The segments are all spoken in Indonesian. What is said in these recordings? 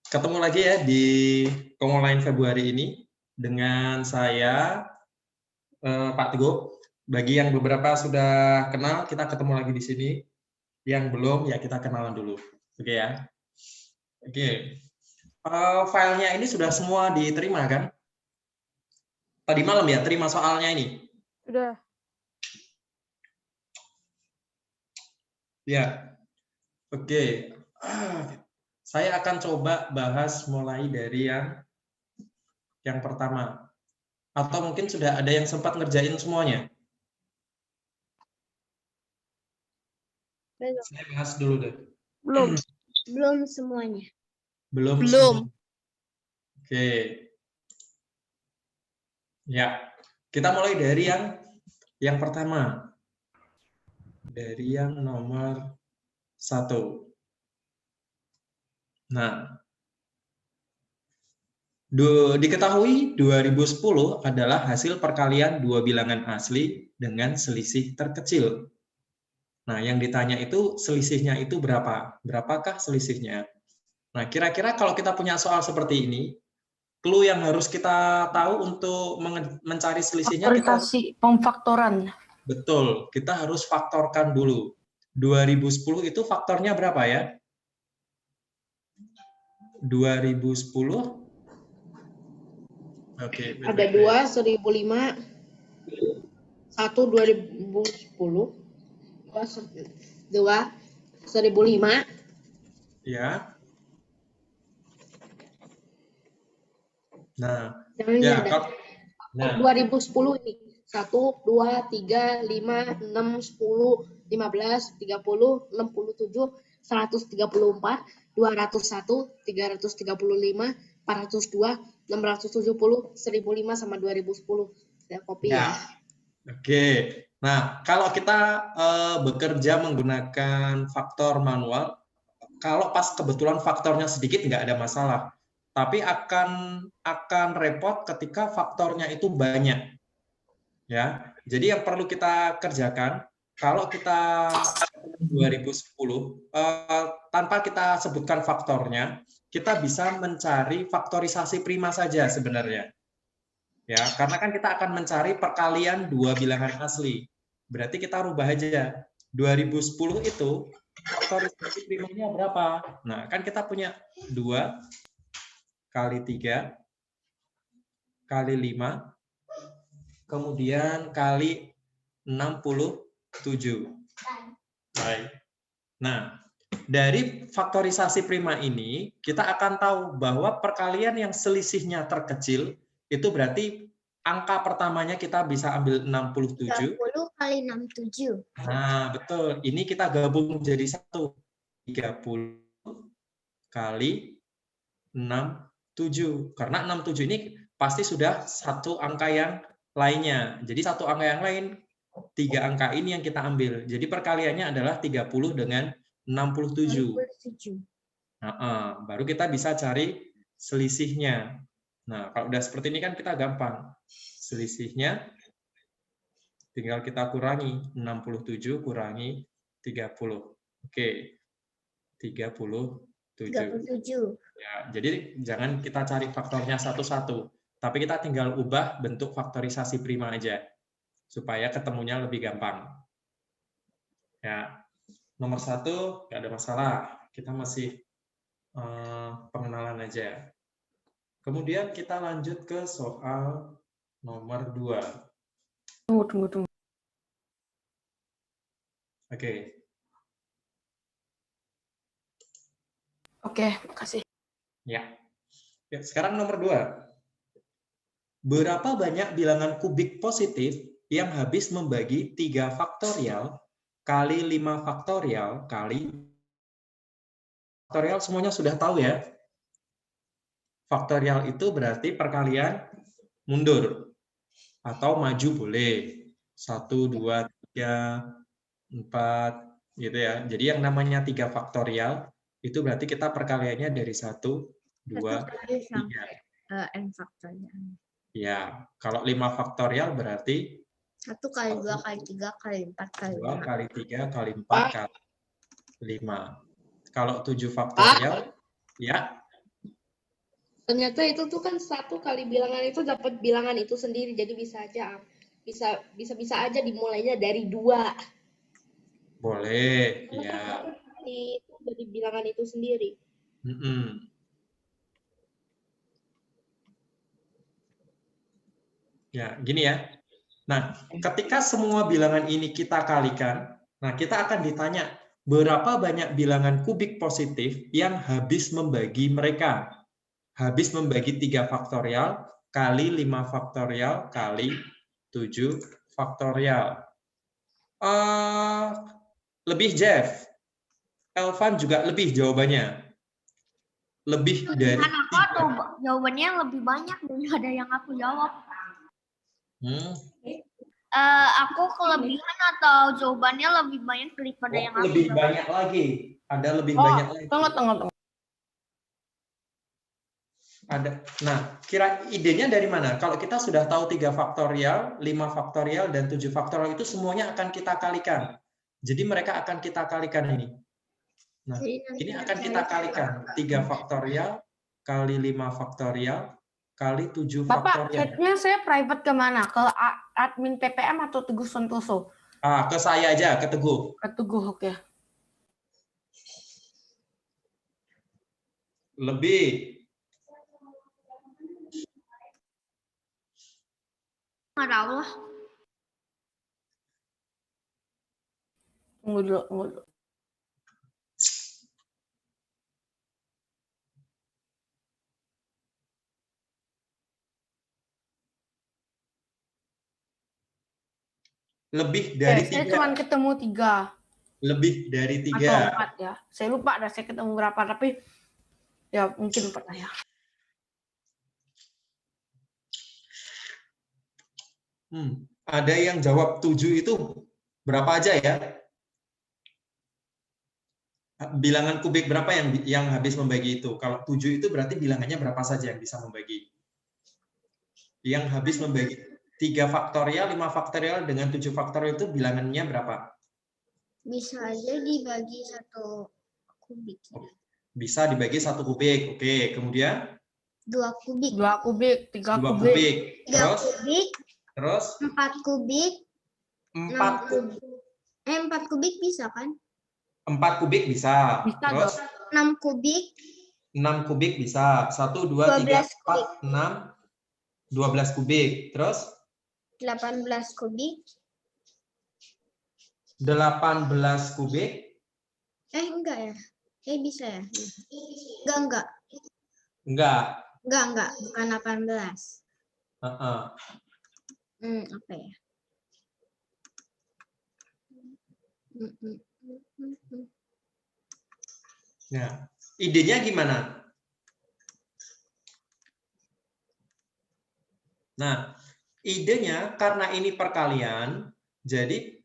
Ketemu lagi ya di Online Februari ini dengan saya Pak Teguh. Bagi yang beberapa sudah kenal, kita ketemu lagi di sini. Yang belum, ya kita kenalan dulu. Oke ya. Oke. Filenya ini sudah semua diterima kan? Tadi malam ya, terima soalnya ini. Sudah. Ya. Oke. Saya akan coba bahas mulai dari yang pertama. Atau mungkin sudah ada yang sempat ngerjain semuanya? Belum. Saya bahas dulu deh. Belum semuanya. Belum. Belum. Oke. Ya, kita mulai dari yang pertama. Dari yang nomor 1. Nah, diketahui 2010 adalah hasil perkalian dua bilangan asli dengan selisih terkecil. Nah, yang ditanya itu selisihnya itu berapa? Berapakah selisihnya? Nah, kira-kira kalau kita punya soal seperti ini, clue yang harus kita tahu untuk mencari selisihnya kita Pemfaktoran. betul, kita harus faktorkan dulu. 2010 itu faktornya berapa ya? 2010. Oke. Ada 2, 1005. 1, 2010. 2, 1005. Ya. Nah, Jangan ya, ada. 2010 ini. 1, 2, 3, 5, 6, 10, 15, 30, 67, 134, 201, 335, 402, 670, 1005 sama 2010. Saya copy ya. Oke. Nah, kalau kita bekerja menggunakan faktor manual, kalau pas kebetulan faktornya sedikit nggak ada masalah. Tapi akan repot ketika faktornya itu banyak. Ya. Jadi yang perlu kita kerjakan, kalau kita 2010 tanpa kita sebutkan faktornya, kita bisa mencari faktorisasi prima saja sebenarnya. Ya, karena kan kita akan mencari perkalian dua bilangan asli. Berarti kita rubah aja. 2010 itu faktorisasi primanya berapa? Nah, kan kita punya 2 kali 3 kali 5 kemudian kali 67. Baik. Nah, dari faktorisasi prima ini kita akan tahu bahwa perkalian yang selisihnya terkecil itu berarti angka pertamanya kita bisa ambil 67. 30 kali 67. Nah, betul. Ini kita gabung jadi 1. 30 kali 67. Karena 67 ini pasti sudah satu angka yang lainnya. Jadi satu angka yang lain, 3 angka ini yang kita ambil. Jadi perkaliannya adalah 30 dengan 67. Baru kita bisa cari selisihnya. Nah, kalau udah seperti ini kan kita gampang. Selisihnya tinggal kita kurangi. 67 kurangi 30. Oke. 37. Ya, jadi jangan kita cari faktornya satu-satu. Tapi kita tinggal ubah bentuk faktorisasi prima aja. Supaya ketemunya lebih gampang. Ya, nomor 1 nggak ada masalah. Kita masih pengenalan aja. Kemudian kita lanjut ke soal nomor 2. Tunggu. Oke. Oke, makasih. Ya. Sekarang nomor 2. Berapa banyak bilangan kubik positif yang habis membagi 3 faktorial kali 5 faktorial kali faktorial semuanya sudah tahu ya. Faktorial itu berarti perkalian mundur atau maju boleh. 1, 2, 3, 4 gitu ya. Jadi yang namanya 3 faktorial itu berarti kita perkaliannya dari 1, 2, 3. N faktorial. Ya, kalau 5 faktorial berarti 1 kali 2 kali 3 kali 4 kali 2 5. kali 3 kali 4 kali 5. Kalau 7 faktorial Ya, Ternyata itu tuh kan 1 kali bilangan itu dapat bilangan itu sendiri. Jadi bisa aja dimulainya dari 2. boleh. Karena kan Ya. 1 kali itu jadi bilangan itu sendiri. Mm-mm. Ya, gini ya. Nah, ketika semua bilangan ini kita kalikan, nah kita akan ditanya berapa banyak bilangan kubik positif yang habis membagi mereka. Habis membagi 3 faktorial kali 5 faktorial kali 7 faktorial. Lebih Jeff. Elvan juga lebih jawabannya. Lebih dari Pilihan aku 3. atau jawabannya lebih banyak daripada yang aku jawab. Aku kelebihan atau jawabannya lebih banyak daripada yang aku Lebih jawab. banyak lagi. Ada lebih Oh, banyak lagi. tunggu. Ada. Nah, kira idenya dari mana? Kalau kita sudah tahu 3 faktorial, 5 faktorial, dan 7 faktorial itu semuanya akan kita kalikan. Jadi mereka akan kita kalikan ini. Nah, ini akan kita kalikan. 3 faktorial kali 5 faktorial kali 7 Bapak, faktorial. chatnya saya private kemana? Ke admin PPM atau Teguh Santoso? Ke saya aja, ke Teguh. Ke Teguh, oke. Lebih. Nggak tahu lah. Tunggu dulu. Lebih dari Saya 3. cuma ketemu 3. Lebih dari Atau 3. 4 ya. Saya lupa dah saya ketemu berapa, tapi ya mungkin 4 lah ya. Ada yang jawab 7 itu berapa aja ya? Bilangan kubik berapa yang habis membagi itu? Kalau 7 itu berarti bilangannya berapa saja yang bisa membagi? Yang habis membagi 3 faktorial, 5 faktorial dengan 7 faktorial itu bilangannya berapa? Bisa aja dibagi 1 kubik. Bisa dibagi 1 kubik. Oke, kemudian 2 kubik. 2 kubik, 3 2 kubik. kubik. 3 kubik. Terus 4 kubik. 4 kubik. 4 kubik bisa kan? 4 kubik bisa. Bisa Terus dong. 6 kubik. 6 kubik bisa. 1, 2, 3, 4, 6. 12 kubik. Terus 18 kubik. 18 kubik. Enggak ya? Bisa ya? Enggak. Enggak. Bukan 18. Apa ya? Nah, idenya gimana? Nah, idenya karena ini perkalian, jadi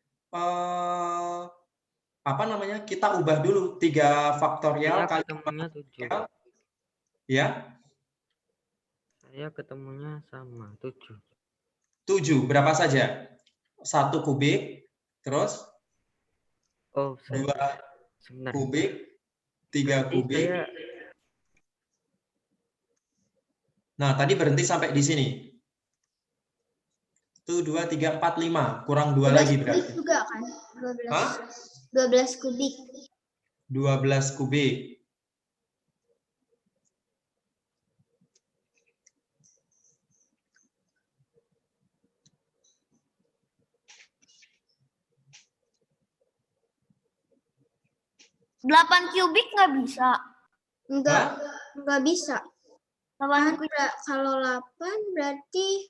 apa namanya? Kita ubah dulu 3 faktorial kali 4 faktorial. Ya. Saya ketemunya sama 7. 7 berapa saja? 1 kubik, terus 2 kubik, 3 kubik. Nah, tadi berhenti sampai di sini. 1, 2, 3, 4, 5. Kurang 2 lagi berarti. Juga kan? 12 kubik. 12 kubik. Delapan kubik nggak bisa. Nggak bisa. Kalau 8 berarti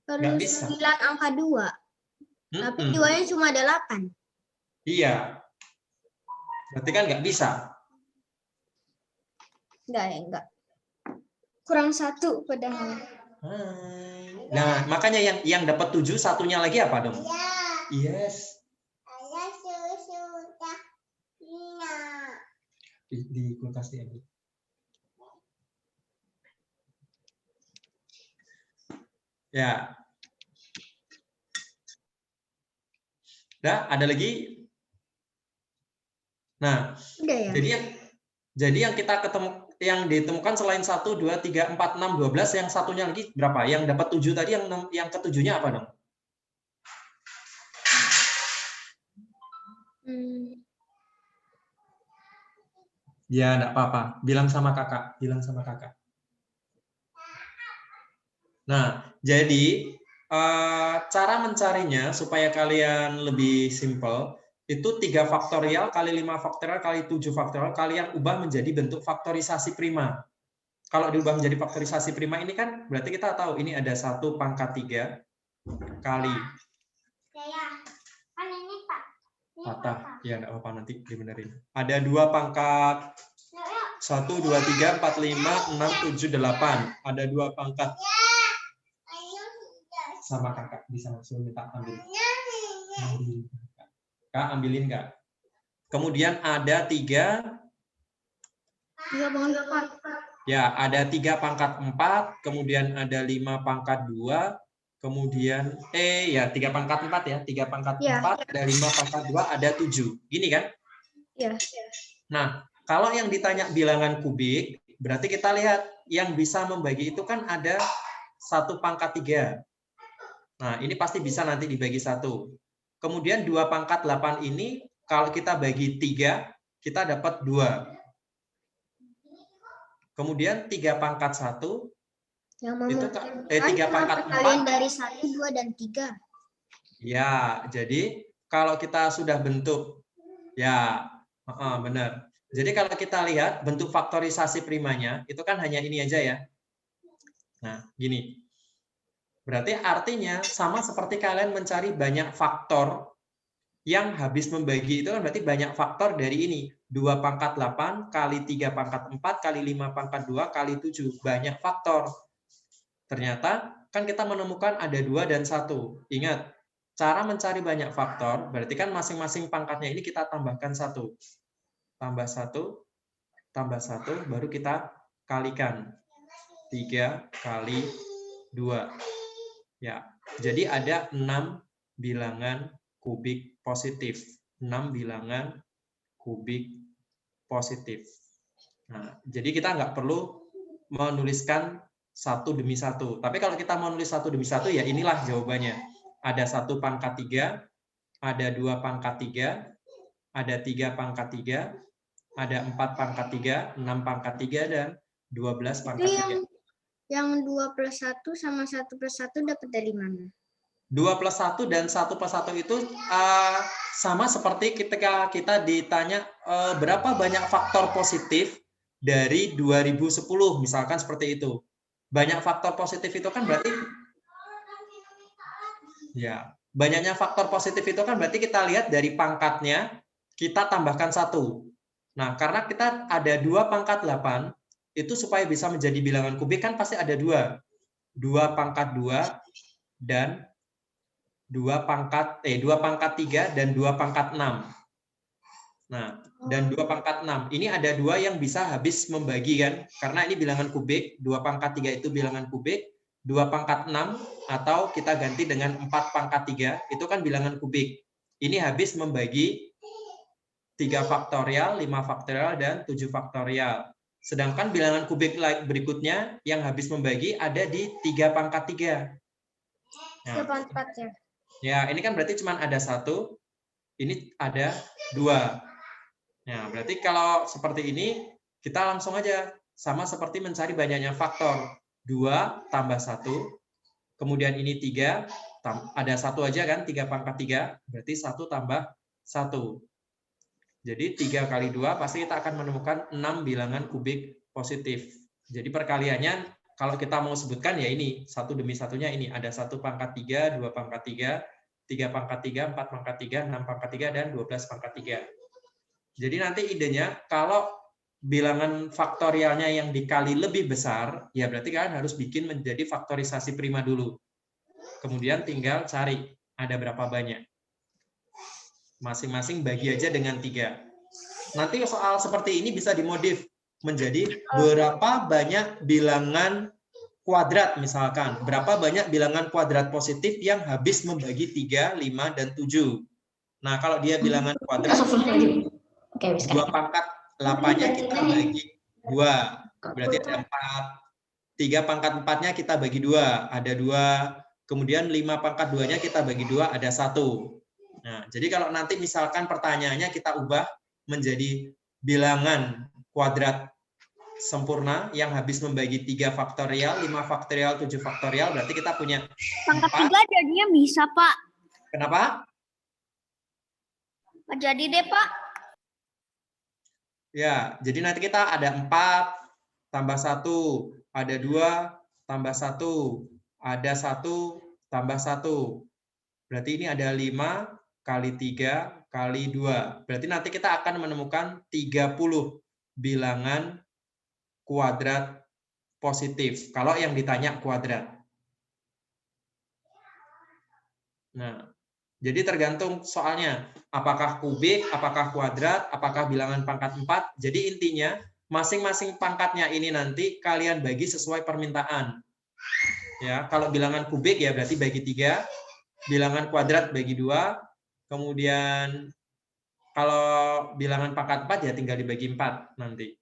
harus 9 angka 2. Tapi 2-nya cuma ada 8. Iya. Berarti kan nggak bisa. Enggak. Kurang 1 padahal. Nah, makanya yang dapat 7 satunya lagi apa dong? Yes. Di kulkas ini. Ya. Ada lagi? Nah, udah ya? jadi yang kita ketemu yang ditemukan selain 1, 2, 3, 4, 6, 12, yang satunya lagi berapa? Yang dapat 7 tadi, yang ketujuhnya apa dong? Ya, enggak apa-apa. Bilang sama kakak. Nah, jadi cara mencarinya supaya kalian lebih simple, itu 3 faktorial kali 5 faktorial kali 7 faktorial, kalian ubah menjadi bentuk faktorisasi prima. Kalau diubah menjadi faktorisasi prima ini kan berarti kita tahu ini ada 1 pangkat 3 kali. Patah. Ya, enggak apa-apa, nanti dibenerin. Ada 2 pangkat 1, 2, 3, 4, 5, 6, 7, 8. Ada 2 pangkat. Sama kakak bisa langsung minta ambil. Kak, ambilin nggak? Kemudian ada 3. Ya, ada 3 pangkat 4, kemudian ada 5 pangkat 2, kemudian 3 pangkat 4 ya, 3 pangkat 4, ada 5 pangkat 2, ada 7. Gini kan? Iya. Nah, kalau yang ditanya bilangan kubik, berarti kita lihat yang bisa membagi itu kan ada 1 pangkat 3. Nah, ini pasti bisa nanti dibagi 1. Kemudian 2 pangkat 8 ini, kalau kita bagi 3, kita dapat 2. Kemudian 3 pangkat 1, itu 3 pangkat 4. Dari 1, 2, dan 3. Ya, jadi kalau kita sudah bentuk, ya benar. Jadi kalau kita lihat bentuk faktorisasi primanya, itu kan hanya ini aja ya. Nah, gini. Berarti artinya sama seperti kalian mencari banyak faktor yang habis membagi, itu kan berarti banyak faktor dari ini. 2 pangkat 8 kali 3 pangkat 4 kali 5 pangkat 2 kali 7. Banyak faktor. Ternyata kan kita menemukan ada 2 dan 1. Ingat, cara mencari banyak faktor, berarti kan masing-masing pangkatnya ini kita tambahkan 1. Tambah 1, tambah 1, baru kita kalikan. 3 kali 2. Ya, jadi ada 6 bilangan kubik positif. 6 bilangan kubik positif. Nah, jadi kita nggak perlu menuliskan 1 demi 1. Tapi kalau kita mau nulis 1 demi 1, ya inilah jawabannya. Ada 1 pangkat 3, ada 2 pangkat 3, ada 3 pangkat 3, ada 4 pangkat 3, 6 pangkat 3, dan 12 pangkat 3. Yang 2 plus 1 sama 1 plus 1 dapat dari mana? 2 plus 1 dan 1 plus 1 itu sama seperti ketika kita ditanya berapa banyak faktor positif dari 2010, misalkan seperti itu. Banyak faktor positif itu kan berarti, ya, banyaknya faktor positif itu kan berarti kita lihat dari pangkatnya, kita tambahkan 1. Nah, karena kita ada 2 pangkat 8, itu supaya bisa menjadi bilangan kubik kan pasti ada 2. 2 pangkat 2 dan 2 pangkat 3 dan 2 pangkat 6. Nah, dan 2 pangkat 6. Ini ada 2 yang bisa habis membagi kan? Karena ini bilangan kubik, 2 pangkat 3 itu bilangan kubik, 2 pangkat 6 atau kita ganti dengan 4 pangkat 3, itu kan bilangan kubik. Ini habis membagi 3 faktorial, 5 faktorial, dan 7 faktorial. Sedangkan bilangan kubik berikutnya yang habis membagi ada di 3 pangkat 3. Nah, ya, ini kan berarti cuma ada 1, ini ada 2. Nah, berarti kalau seperti ini, kita langsung aja sama seperti mencari banyaknya faktor. 2 tambah 1, kemudian ini 3, ada 1 aja kan, 3 pangkat 3, berarti 1 tambah 1. Jadi 3 kali 2 pasti kita akan menemukan 6 bilangan kubik positif. Jadi perkaliannya kalau kita mau sebutkan ya ini, 1 demi satunya ini. Ada 1 pangkat 3, 2 pangkat 3, 3 pangkat 3, 4 pangkat 3, 6 pangkat 3, dan 12 pangkat 3. Jadi nanti idenya kalau bilangan faktorialnya yang dikali lebih besar, ya berarti kalian harus bikin menjadi faktorisasi prima dulu. Kemudian tinggal cari ada berapa banyak. Masing-masing bagi aja dengan 3. Nanti soal seperti ini bisa dimodif menjadi berapa banyak bilangan kuadrat misalkan. Berapa banyak bilangan kuadrat positif yang habis membagi 3, 5, dan 7. Nah, kalau dia bilangan kuadrat, 2 pangkat 8-nya kita bagi 2. Berarti ada 4. 3 pangkat 4-nya kita bagi 2, ada 2. Kemudian 5 pangkat 2-nya kita bagi 2, ada 1. Nah, jadi kalau nanti misalkan pertanyaannya kita ubah menjadi bilangan kuadrat sempurna yang habis membagi 3 faktorial, 5 faktorial, 7 faktorial, berarti kita punya Pangkat 4. 3 jadinya bisa, Pak. Kenapa? Nggak jadi deh, Pak. Ya, jadi nanti kita ada 4 tambah 1, ada 2 tambah 1, ada 1 tambah 1. Berarti ini ada 5 kali 3 kali 2. Berarti nanti kita akan menemukan 30 bilangan kuadrat positif. Kalau yang ditanya kuadrat. Nah, jadi tergantung soalnya. Apakah kubik, apakah kuadrat, apakah bilangan pangkat 4. Jadi intinya, masing-masing pangkatnya ini nanti kalian bagi sesuai permintaan. Ya, kalau bilangan kubik ya berarti bagi 3. Bilangan kuadrat bagi 2. Kemudian kalau bilangan pangkat 4 ya tinggal dibagi 4 nanti.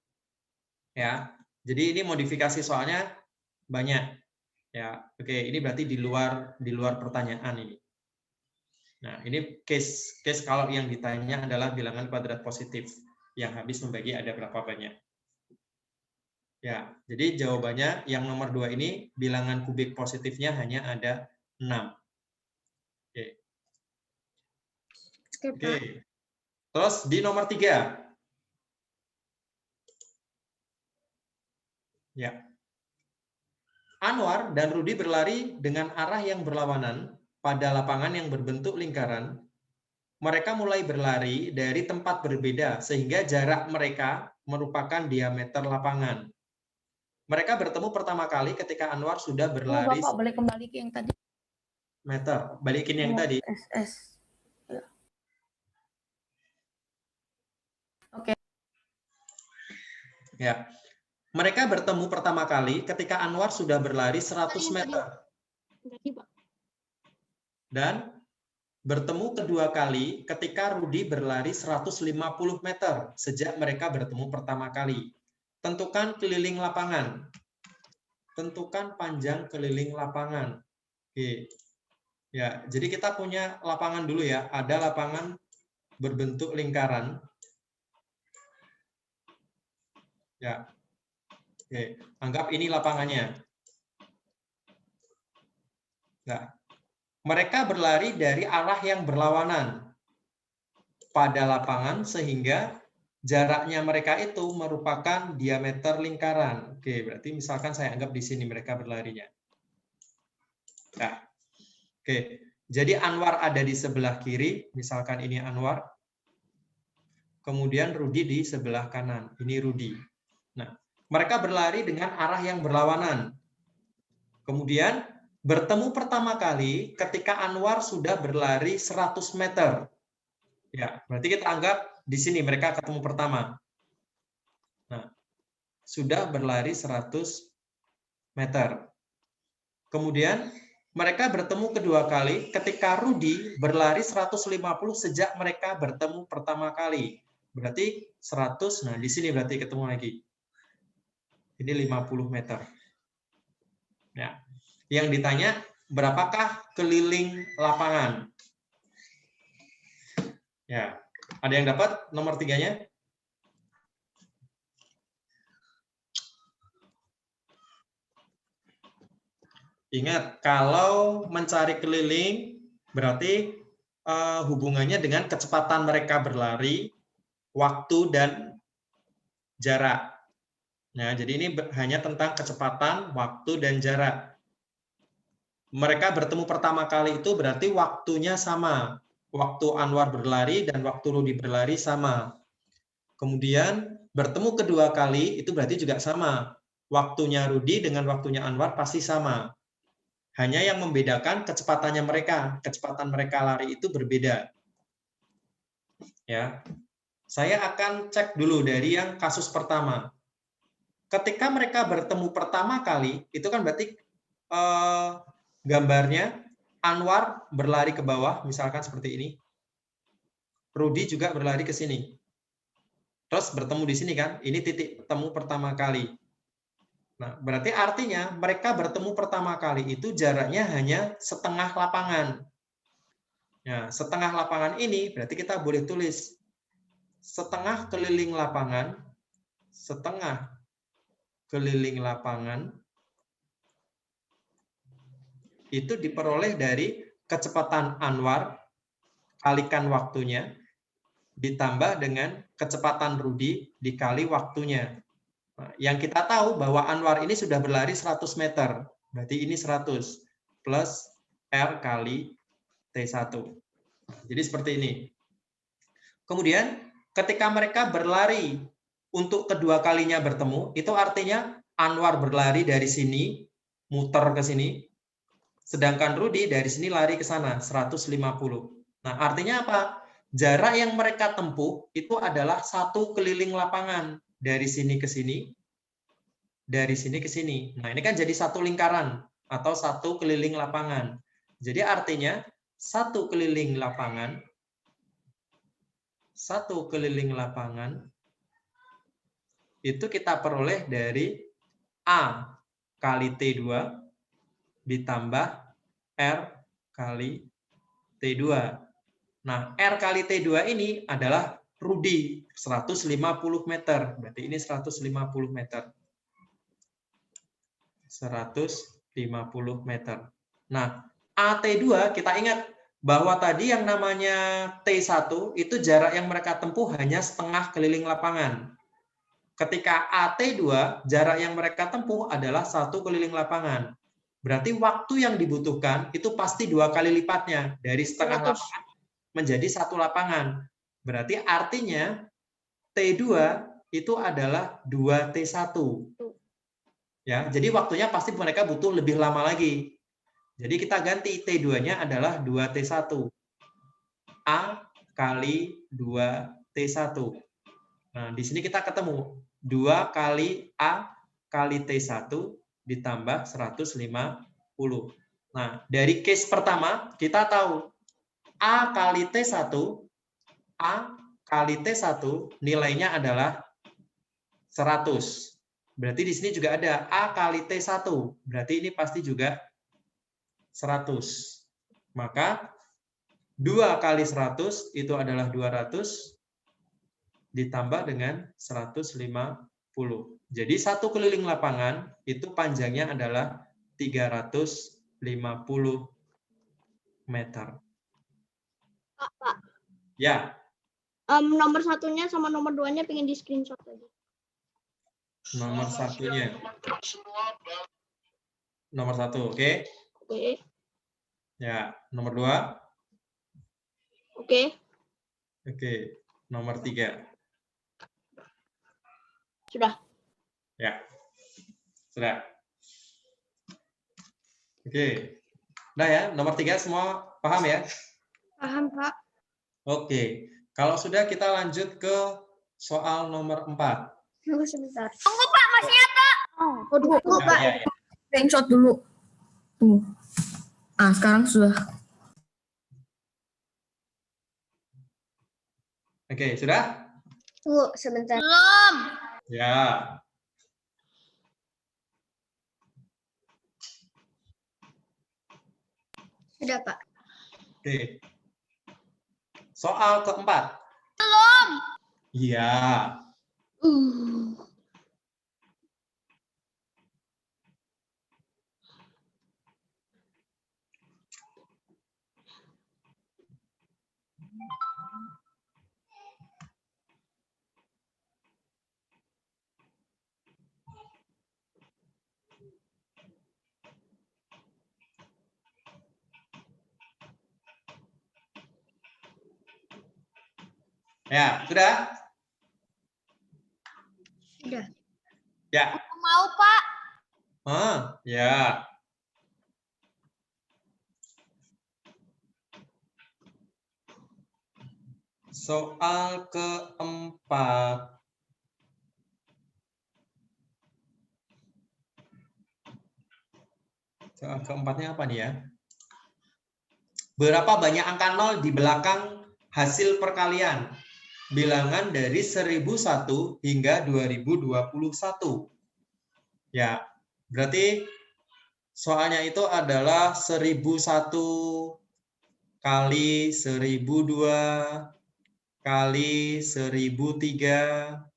Ya. Jadi ini modifikasi soalnya banyak. Ya, oke, ini berarti di luar pertanyaan ini. Nah, ini case kalau yang ditanya adalah bilangan kuadrat positif yang habis membagi ada berapa banyak. Ya, jadi jawabannya yang nomor 2 ini bilangan kubik positifnya hanya ada 6. Oke. Oke. Terus di nomor 3. Ya. Anwar dan Rudi berlari dengan arah yang berlawanan pada lapangan yang berbentuk lingkaran. Mereka mulai berlari dari tempat berbeda sehingga jarak mereka merupakan diameter lapangan. Mereka bertemu pertama kali ketika Anwar sudah berlari. Bapak boleh kembali ke yang tadi. Meter, balikin yang tadi. SS. Ya. Oke. Ya. Mereka bertemu pertama kali ketika Anwar sudah berlari 100 meter. Dan bertemu kedua kali ketika Rudi berlari 150 meter sejak mereka bertemu pertama kali. Tentukan keliling lapangan. Tentukan panjang keliling lapangan. Oke. Ya, jadi kita punya lapangan dulu ya. Ada lapangan berbentuk lingkaran. Ya. Oke, anggap ini lapangannya. Nah, mereka berlari dari arah yang berlawanan pada lapangan sehingga jaraknya mereka itu merupakan diameter lingkaran. Oke, berarti misalkan saya anggap di sini mereka berlarinya. Nah, oke, jadi Anwar ada di sebelah kiri, misalkan ini Anwar. Kemudian Rudi di sebelah kanan, ini Rudi. Nah, mereka berlari dengan arah yang berlawanan. Kemudian bertemu pertama kali ketika Anwar sudah berlari 100 meter. Ya, berarti kita anggap di sini mereka ketemu pertama. Nah, sudah berlari 100 meter. Kemudian mereka bertemu kedua kali ketika Rudi berlari 150 sejak mereka bertemu pertama kali. Berarti 100, nah di sini berarti ketemu lagi. Ini 50 meter. Ya. Yang ditanya, berapakah keliling lapangan? Ya, ada yang dapat nomor 3-nya? Ingat, kalau mencari keliling, berarti hubungannya dengan kecepatan mereka berlari, waktu, dan jarak. Nah, jadi ini hanya tentang kecepatan, waktu, dan jarak. Mereka bertemu pertama kali itu berarti waktunya sama. Waktu Anwar berlari dan waktu Rudi berlari sama. Kemudian bertemu kedua kali itu berarti juga sama. Waktunya Rudi dengan waktunya Anwar pasti sama. Hanya yang membedakan kecepatannya mereka. Kecepatan mereka lari itu berbeda. Ya. Saya akan cek dulu dari yang kasus pertama. Ketika mereka bertemu pertama kali, itu kan berarti gambarnya Anwar berlari ke bawah, misalkan seperti ini. Rudi juga berlari ke sini. Terus bertemu di sini kan, ini titik temu pertama kali. Nah, berarti artinya mereka bertemu pertama kali itu jaraknya hanya setengah lapangan. Nah, setengah lapangan ini berarti kita boleh tulis setengah keliling lapangan, setengah keliling lapangan itu diperoleh dari kecepatan Anwar kalikan waktunya ditambah dengan kecepatan Rudi dikali waktunya. Nah, yang kita tahu bahwa Anwar ini sudah berlari 100 meter. Berarti ini 100 plus R kali T1. Jadi seperti ini. Kemudian ketika mereka berlari untuk kedua kalinya bertemu, itu artinya Anwar berlari dari sini, muter ke sini, sedangkan Rudi dari sini lari ke sana, 150. Nah, artinya apa? Jarak yang mereka tempuh itu adalah satu keliling lapangan. Dari sini ke sini, dari sini ke sini. Nah, ini kan jadi satu lingkaran atau satu keliling lapangan. Jadi artinya satu keliling lapangan itu kita peroleh dari A kali T2 ditambah R kali T2. Nah, R kali T2 ini adalah Rudi, 150 meter. Berarti ini 150 meter. 150 meter. Nah, AT2 kita ingat bahwa tadi yang namanya T1 itu jarak yang mereka tempuh hanya setengah keliling lapangan. Ketika AT2 jarak yang mereka tempuh adalah satu keliling lapangan. Berarti waktu yang dibutuhkan itu pasti 2 kali lipatnya dari setengah lapangan menjadi satu lapangan. Berarti artinya T2 itu adalah 2T1. Ya, jadi waktunya pasti mereka butuh lebih lama lagi. Jadi kita ganti T2-nya adalah 2T1. A kali 2T1. Nah, di sini kita ketemu 2 kali A kali T1 ditambah 150. Nah, dari case pertama kita tahu A kali T1 nilainya adalah 100. Berarti di sini juga ada A kali T1. Berarti ini pasti juga 100. Maka 2 kali 100 itu adalah 200 ditambah dengan 150. Jadi satu keliling lapangan itu panjangnya adalah 350 meter. Pak. Ya. Nomor satunya sama nomor 2-nya pengen di screenshot lagi. Nomor satunya. Nomor 1, oke? Oke. Ya, nomor 2. Oke. Oke, nomor 3. Sudah. Ya, sudah. Oke, udah ya, nomor 3 semua paham ya? Paham, Pak. Oke, kalau sudah kita lanjut ke soal nomor 4. Tunggu sebentar. Tunggu Pak, masih nyata. Oh, tunggu, Pak. Ya, ya. Screenshot dulu. Tuh. Sekarang sudah. Oke, sudah? Tunggu sebentar. Belum. Ya. Sudah, Pak. Oke. Soal keempat. Belum. Iya. Ya, sudah? Sudah. Ya. Mau Pak. Ya. Soal keempat. Soal keempatnya apa nih ya? Berapa banyak angka 0 di belakang hasil perkalian? Bilangan dari 1001 hingga 2021. Ya, berarti soalnya itu adalah 1001 kali 1002 kali 1003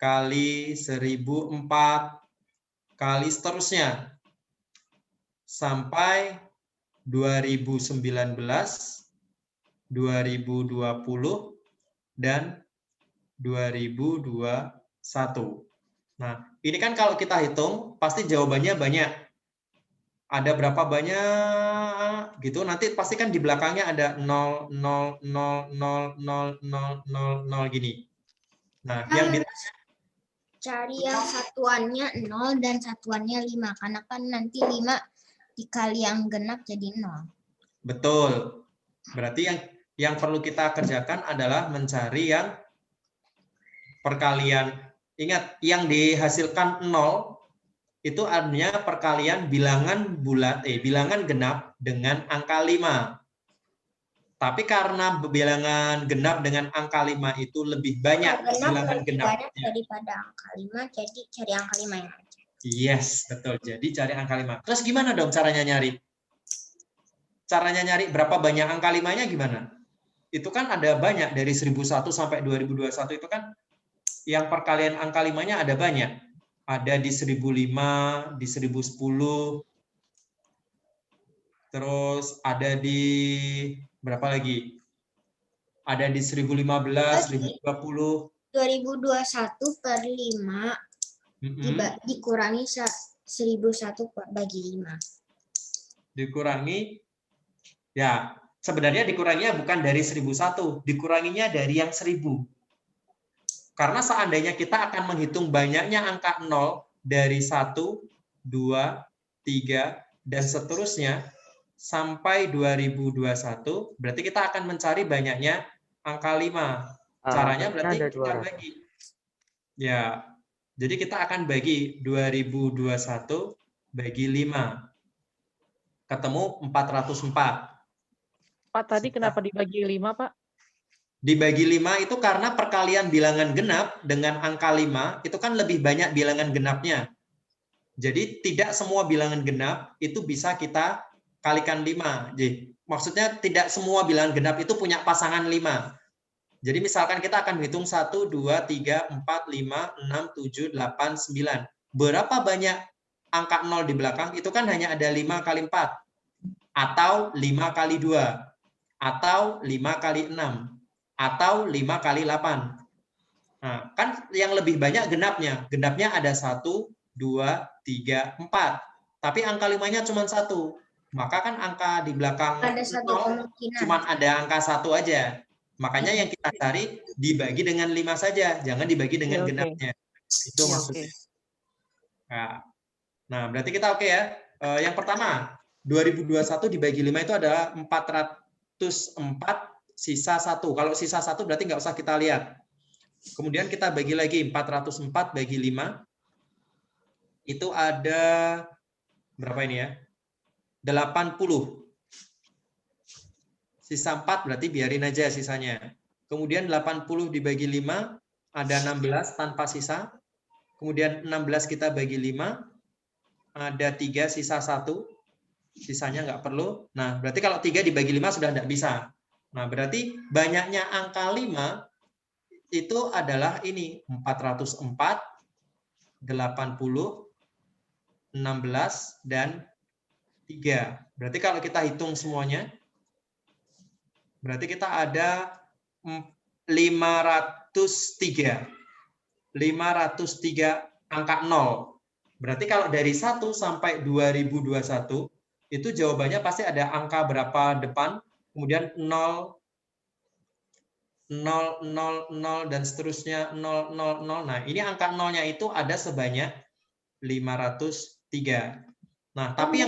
kali 1004 kali seterusnya sampai 2019, 2020, dan 2021. Nah, ini kan kalau kita hitung pasti jawabannya banyak. Ada berapa banyak gitu, nanti pasti kan di belakangnya ada 0, 0, 0, 0, 0, 0, 0, 0 gini. Nah, yang Cari yang satuannya 0 dan satuannya 5. Karena kan nanti 5 dikali yang genap jadi 0. betul. Berarti yang perlu kita kerjakan adalah mencari yang perkalian. Ingat, yang dihasilkan 0 itu artinya perkalian bilangan bilangan genap dengan angka 5. Tapi karena bilangan genap dengan angka 5 itu lebih banyak bilangan genap daripada angka 5, jadi cari angka 5 yang aja. Yes, betul. Jadi cari angka 5. Terus gimana dong caranya nyari? Caranya nyari berapa banyak angka 5-nya gimana? Itu kan ada banyak, dari 1001 sampai 2021 itu kan yang perkalian angka 5-nya ada banyak. Ada di 1005, di 1010, terus ada di berapa lagi? Ada di 1015, 1020. 2021 per 5 dikurangi 1001 bagi 5. Dikurangi, ya sebenarnya dikuranginya bukan dari 1001, dikuranginya dari yang 1000. Karena seandainya kita akan menghitung banyaknya angka 0 dari 1, 2, 3, dan seterusnya sampai 2021, berarti kita akan mencari banyaknya angka 5. Caranya berarti kita bagi. Ya, jadi kita akan bagi 2021 bagi 5. Ketemu 404. Pak, tadi kenapa dibagi 5, Pak? Dibagi 5 itu karena perkalian bilangan genap dengan angka 5 itu kan lebih banyak bilangan genapnya. Jadi tidak semua bilangan genap itu bisa kita kalikan 5. Jadi maksudnya tidak semua bilangan genap itu punya pasangan 5. Jadi misalkan kita akan menghitung 1, 2, 3, 4, 5, 6, 7, 8, 9. Berapa banyak angka 0 di belakang? Itu kan hanya ada 5 kali 4. Atau 5 kali 2. Atau 5 kali 6. Atau 5 kali 8. Nah, kan yang lebih banyak genapnya. Genapnya ada 1, 2, 3, 4. Tapi angka 5-nya cuma 1. Maka kan angka di belakang Ada 1 kemungkinan. cuma ada angka 1 aja. Makanya yang kita cari dibagi dengan 5 saja. Jangan dibagi dengan genapnya. Itu maksudnya. Nah, berarti kita oke ya. Yang pertama, 2021 dibagi 5 itu adalah 404 sisa 1. Kalau sisa 1 berarti nggak usah kita lihat. Kemudian kita bagi lagi 404 bagi 5. Itu ada berapa ini ya? 80. Sisa 4 berarti biarin aja sisanya. Kemudian 80 dibagi 5 ada 16 tanpa sisa. Kemudian 16 kita bagi 5 ada 3 sisa 1. Sisanya nggak perlu. Nah, berarti kalau 3 dibagi 5 sudah nggak bisa. Nah, berarti banyaknya angka 5 itu adalah ini 404, 80, 16, dan 3. Berarti kalau kita hitung semuanya, berarti kita ada 503. 503 angka 0. Berarti kalau dari 1 sampai 2021, itu jawabannya pasti ada angka berapa depan, kemudian 0, 0, 0, 0, dan seterusnya 0, 0, 0. Nah, ini angka 0-nya itu ada sebanyak 503. Nah, tapi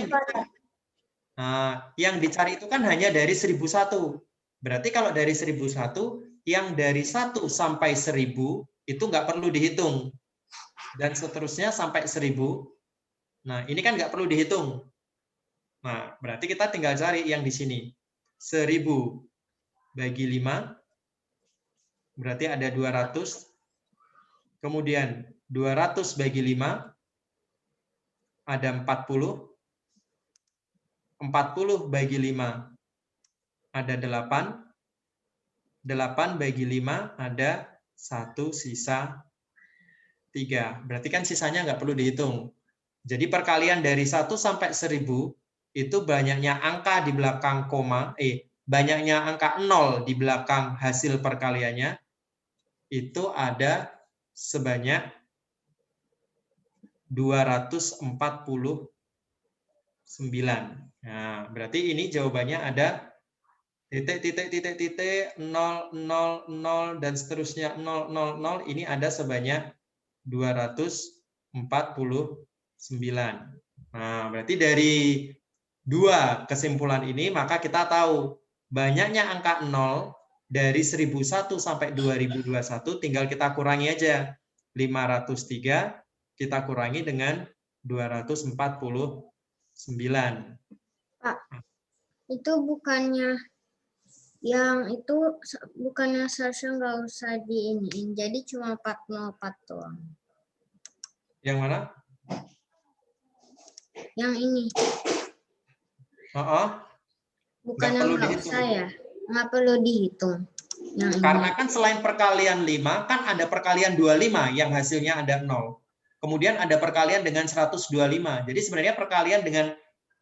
yang dicari itu kan hanya dari 1001. Berarti kalau dari 1001, yang dari 1 sampai 1000 itu nggak perlu dihitung. Dan seterusnya sampai 1000. Nah, ini kan nggak perlu dihitung. Nah, berarti kita tinggal cari yang di sini. 1000 bagi 5, berarti ada 200. Kemudian 200 bagi 5, ada 40. 40 bagi 5 ada 8. 8 bagi 5 ada 1, sisa 3. Berarti kan sisanya nggak perlu dihitung. Jadi perkalian dari 1 sampai 1000 itu banyaknya angka di belakang koma, banyaknya angka 0 di belakang hasil perkaliannya itu ada sebanyak 249. Nah, berarti ini jawabannya ada titik, 0, 0, 0, dan seterusnya 0, 0, 0. Ini ada sebanyak 249. Nah, berarti dari dua kesimpulan ini, maka kita tahu banyaknya angka 0 dari 1001 sampai 2021, tinggal kita kurangi aja. 503 kita kurangi dengan 249. Pak, itu bukannya seharusnya nggak usah diiniin, jadi cuma 404 doang. Yang mana? Yang ini. Bukannya nggak usah ya? Nggak perlu dihitung. Yang Karena ini. kan selain perkalian 5, kan ada perkalian 25 yang hasilnya ada 0. Kemudian ada perkalian dengan 125. Jadi sebenarnya perkalian dengan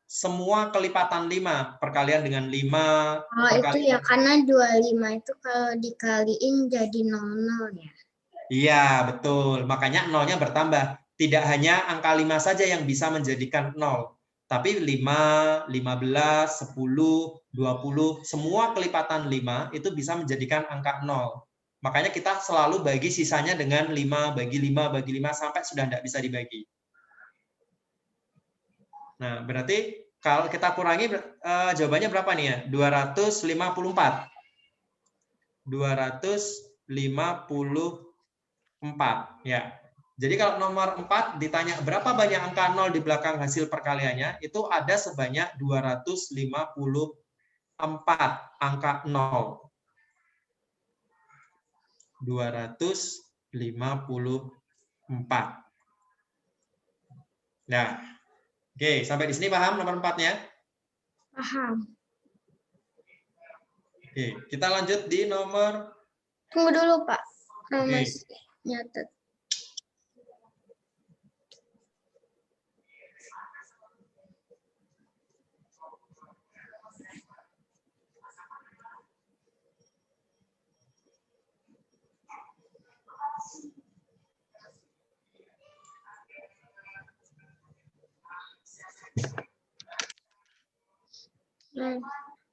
semua kelipatan 5. Perkalian dengan 5. Oh, itu ya, karena 25 itu kalau dikaliin jadi 00 ya? Iya, betul. Makanya 0-nya bertambah. Tidak hanya angka 5 saja yang bisa menjadikan 0. Tapi 5, 15, 10, 20, semua kelipatan 5 itu bisa menjadikan angka 0. Makanya kita selalu bagi sisanya dengan 5, bagi 5, bagi 5, sampai sudah tidak bisa dibagi. Nah, berarti kalau kita kurangi, jawabannya berapa nih ya? 254. 254. Ya. Jadi kalau nomor 4 ditanya berapa banyak angka 0 di belakang hasil perkaliannya, itu ada sebanyak 254 angka 0. 254. Nah, oke, sampai di sini paham nomor 4-nya? Paham. Oke, kita lanjut di nomor... Tunggu dulu, Pak. Oke. Nyatet.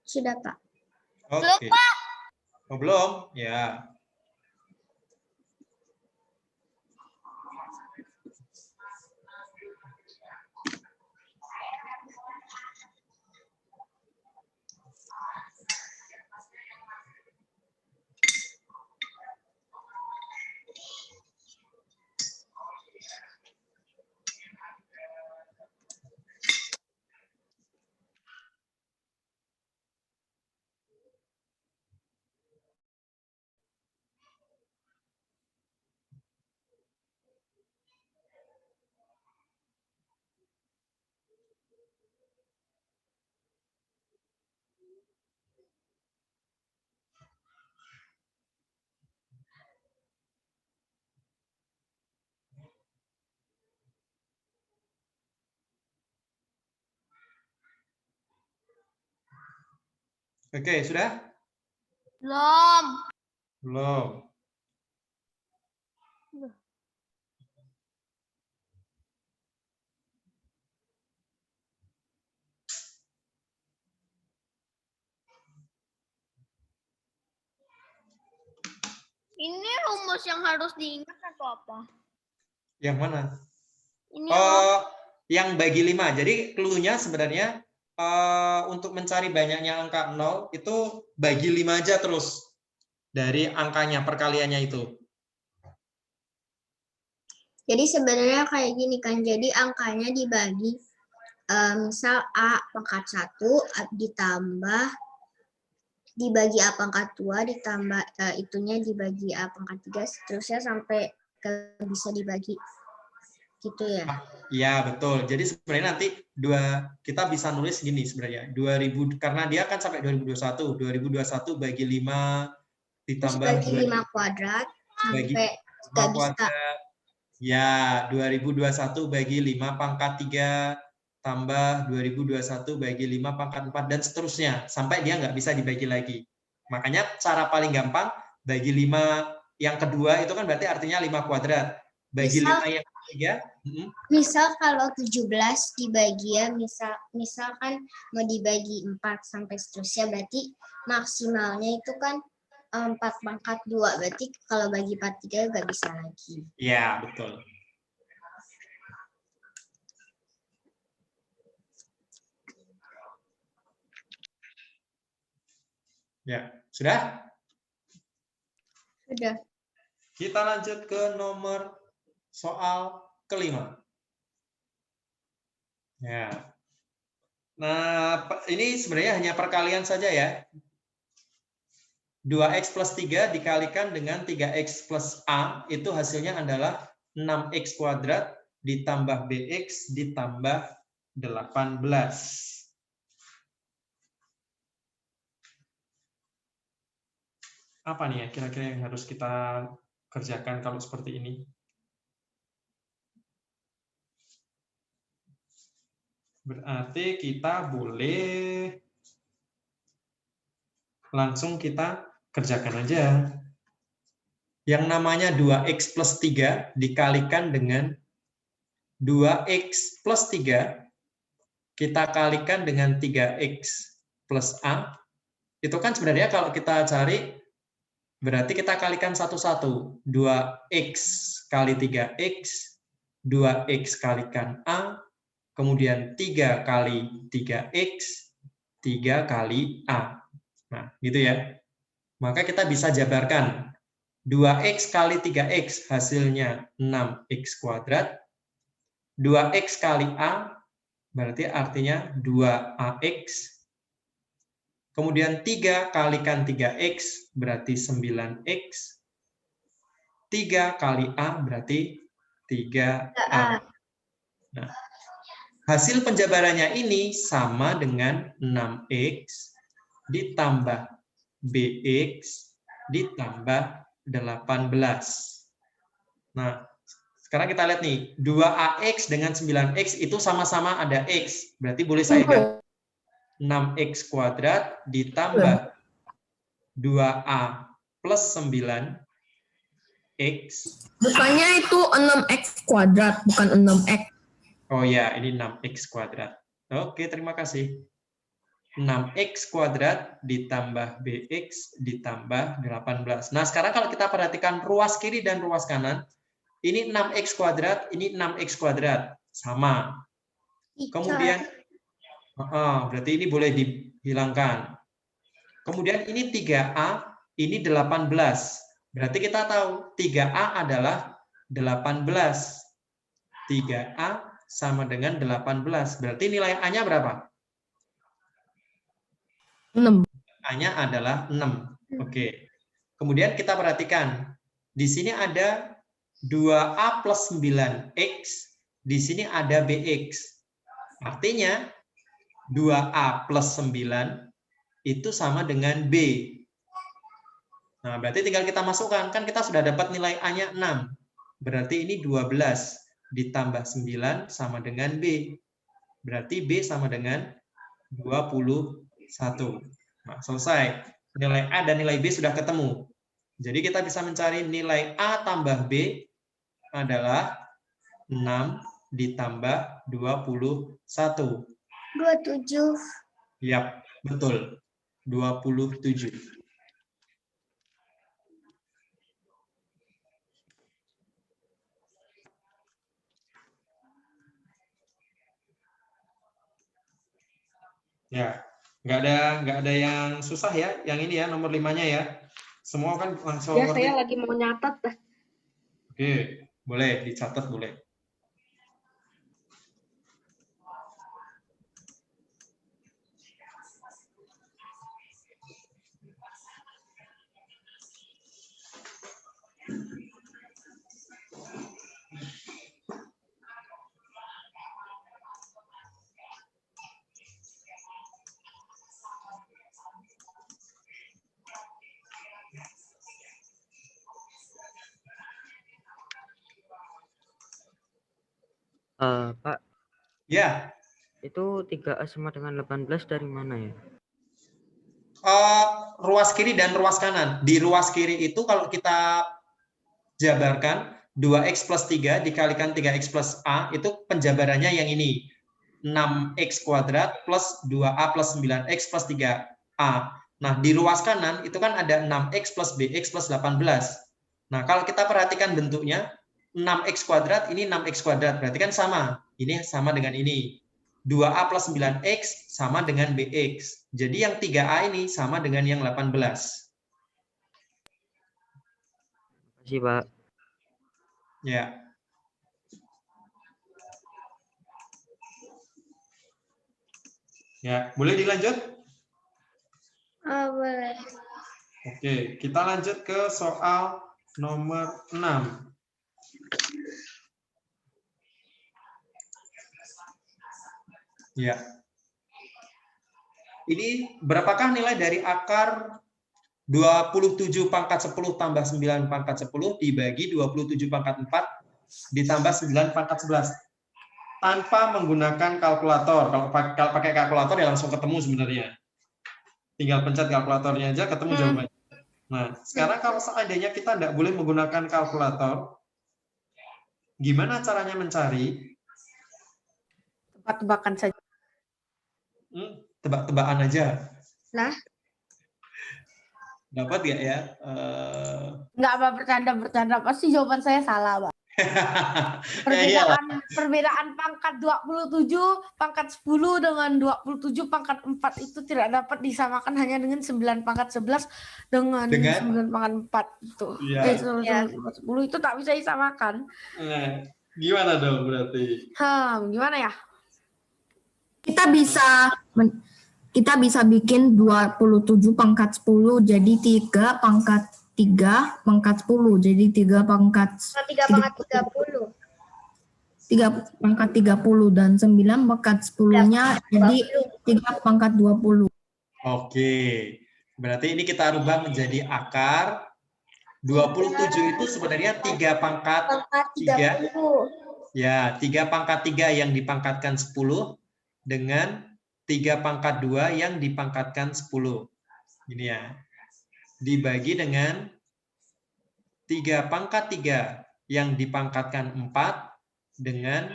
Sudah, Pak. Oke. Oh, belum? Ya. Oke, sudah? Belum. Belum. Ini rumus yang harus diingat atau apa? Yang mana? Ini Yang bagi 5. Jadi clue-nya sebenarnya untuk mencari banyaknya angka 0 itu bagi 5 aja terus dari angkanya, perkaliannya itu. Jadi sebenarnya kayak gini kan. Jadi angkanya dibagi misal A pangkat 1 ditambah dibagi A pangkat 2 ditambah itunya dibagi A pangkat 3 seterusnya sampai bisa dibagi gitu ya? Ya, betul. Jadi sebenarnya nanti kita bisa nulis gini sebenarnya. 2000 karena dia kan sampai 2021. 2021 bagi 5 Terus ditambah bagi 5 kuadrat bagi sampai 5 nggak bisa. kuadrat. Ya, 2021 bagi 5 pangkat 3 tambah 2021 bagi 5 pangkat 4 dan seterusnya sampai dia nggak bisa dibagi lagi. Makanya cara paling gampang bagi 5 yang kedua itu kan berarti artinya 5 kuadrat. Bagi 5 yang ketiga, misal kalau 17 dibagi ya, misalkan mau dibagi 4 sampai seterusnya, berarti maksimalnya itu kan 4 pangkat 2, berarti kalau bagi 43 nggak bisa lagi. Ya, betul. Ya, sudah? Sudah. Kita lanjut ke nomor soal kelima. Ya. Nah, ini sebenarnya hanya perkalian saja ya. 2x plus 3 dikalikan dengan 3x plus A, itu hasilnya adalah 6x kuadrat ditambah bx ditambah 18. Apa nih ya kira-kira yang harus kita kerjakan kalau seperti ini? Berarti kita boleh langsung kita kerjakan aja. Yang namanya 2x plus 3 dikalikan dengan 2x plus 3, kita kalikan dengan 3x plus A, itu kan sebenarnya kalau kita cari, berarti kita kalikan satu-satu. 2x kali 3x, 2x kalikan A, kemudian 3 kali 3x, 3 kali A. Nah, gitu ya. Maka kita bisa jabarkan. 2x kali 3x hasilnya 6x kuadrat. 2x kali A berarti artinya 2ax. Kemudian 3 kalikan 3x berarti 9x. 3 kali A berarti 3A. Nah, hasil penjabarannya ini sama dengan 6x ditambah bx ditambah 18. Nah, sekarang kita lihat nih, 2ax dengan 9x itu sama-sama ada x. Berarti boleh saya ganti 6x kuadrat ditambah 2a plus 9x. Bukannya itu 6x kuadrat, bukan 6x. Oh ya, ini 6x kuadrat. Oke, terima kasih. 6x kuadrat ditambah bx ditambah 18. Nah, sekarang kalau kita perhatikan ruas kiri dan ruas kanan, ini 6x kuadrat, ini 6x kuadrat. Sama. Kemudian, berarti ini boleh dihilangkan. Kemudian ini 3A, ini 18. Berarti kita tahu 3A adalah 18. 3A sama dengan 18. Berarti nilai A-nya berapa? 6. A-nya adalah 6. Oke. Kemudian kita perhatikan. Di sini ada 2A plus 9X. Di sini ada BX. Artinya 2A plus 9 itu sama dengan B. Nah, berarti tinggal kita masukkan. Kan kita sudah dapat nilai A-nya 6. Berarti ini 12 ditambah 9 sama dengan B. Berarti B sama dengan 21. Nah, selesai. Nilai A dan nilai B sudah ketemu. Jadi kita bisa mencari nilai A tambah B adalah 6 ditambah 21. 27. Yap, betul. 27. Ya, nggak ada yang susah ya, yang ini ya nomor 5-nya ya. Semua kan langsung Ya, ngerti. saya lagi mau nyatat dah. Oke, boleh dicatat boleh. Pak, Ya, itu 3A sama dengan 18 dari mana ya? ruas kiri dan ruas kanan. Di ruas kiri itu kalau kita jabarkan 2x plus 3 dikalikan 3x plus A, itu penjabarannya yang ini. 6x kuadrat plus 2A plus 9x plus 3A. Nah, di ruas kanan itu kan ada 6x plus bx plus 18. Nah, kalau kita perhatikan bentuknya, 6x kuadrat, ini 6x kuadrat, berarti kan sama. Ini sama dengan ini. 2A plus 9x sama dengan bx. Jadi yang 3A ini sama dengan yang 18. Makasih, Pak. Ya. Ya, boleh dilanjut? Boleh. Oke, kita lanjut ke soal nomor 6. Ya. Ini berapakah nilai dari akar 27 pangkat 10 tambah 9 pangkat 10 dibagi 27 pangkat 4 ditambah 9 pangkat 11? Tanpa menggunakan kalkulator. Kalau pakai kalkulator ya langsung ketemu sebenarnya. Tinggal pencet kalkulatornya aja ketemu jawabannya. Nah, sekarang kalau seandainya kita tidak boleh menggunakan kalkulator, gimana caranya mencari? Tebak-tebakan saja. Tebak-tebakan aja. Lah? Dapat nggak ya? Nggak apa bercanda. Pasti jawaban saya salah, Pak. Perbedaan pangkat 27 pangkat 10 dengan 27 pangkat 4 itu tidak dapat disamakan hanya dengan 9 pangkat 11 dengan 9 pangkat 4 itu. Ya. 10 itu tak bisa disamakan. Nah, gimana dong berarti? Gimana ya? Kita bisa bikin 27 pangkat 10 jadi 3 pangkat 3 pangkat 10 jadi 3 pangkat 3 pangkat 30. 3 pangkat 30 dan 9 pangkat 10-nya jadi 3 pangkat 20. Oke. Berarti ini kita rubah menjadi akar 27 itu sebenarnya 3 pangkat 3. Ya, 3 pangkat 3 yang dipangkatkan 10 dengan 3 pangkat 2 yang dipangkatkan 10. Ini ya. Dibagi dengan 3 pangkat 3 yang dipangkatkan 4 dengan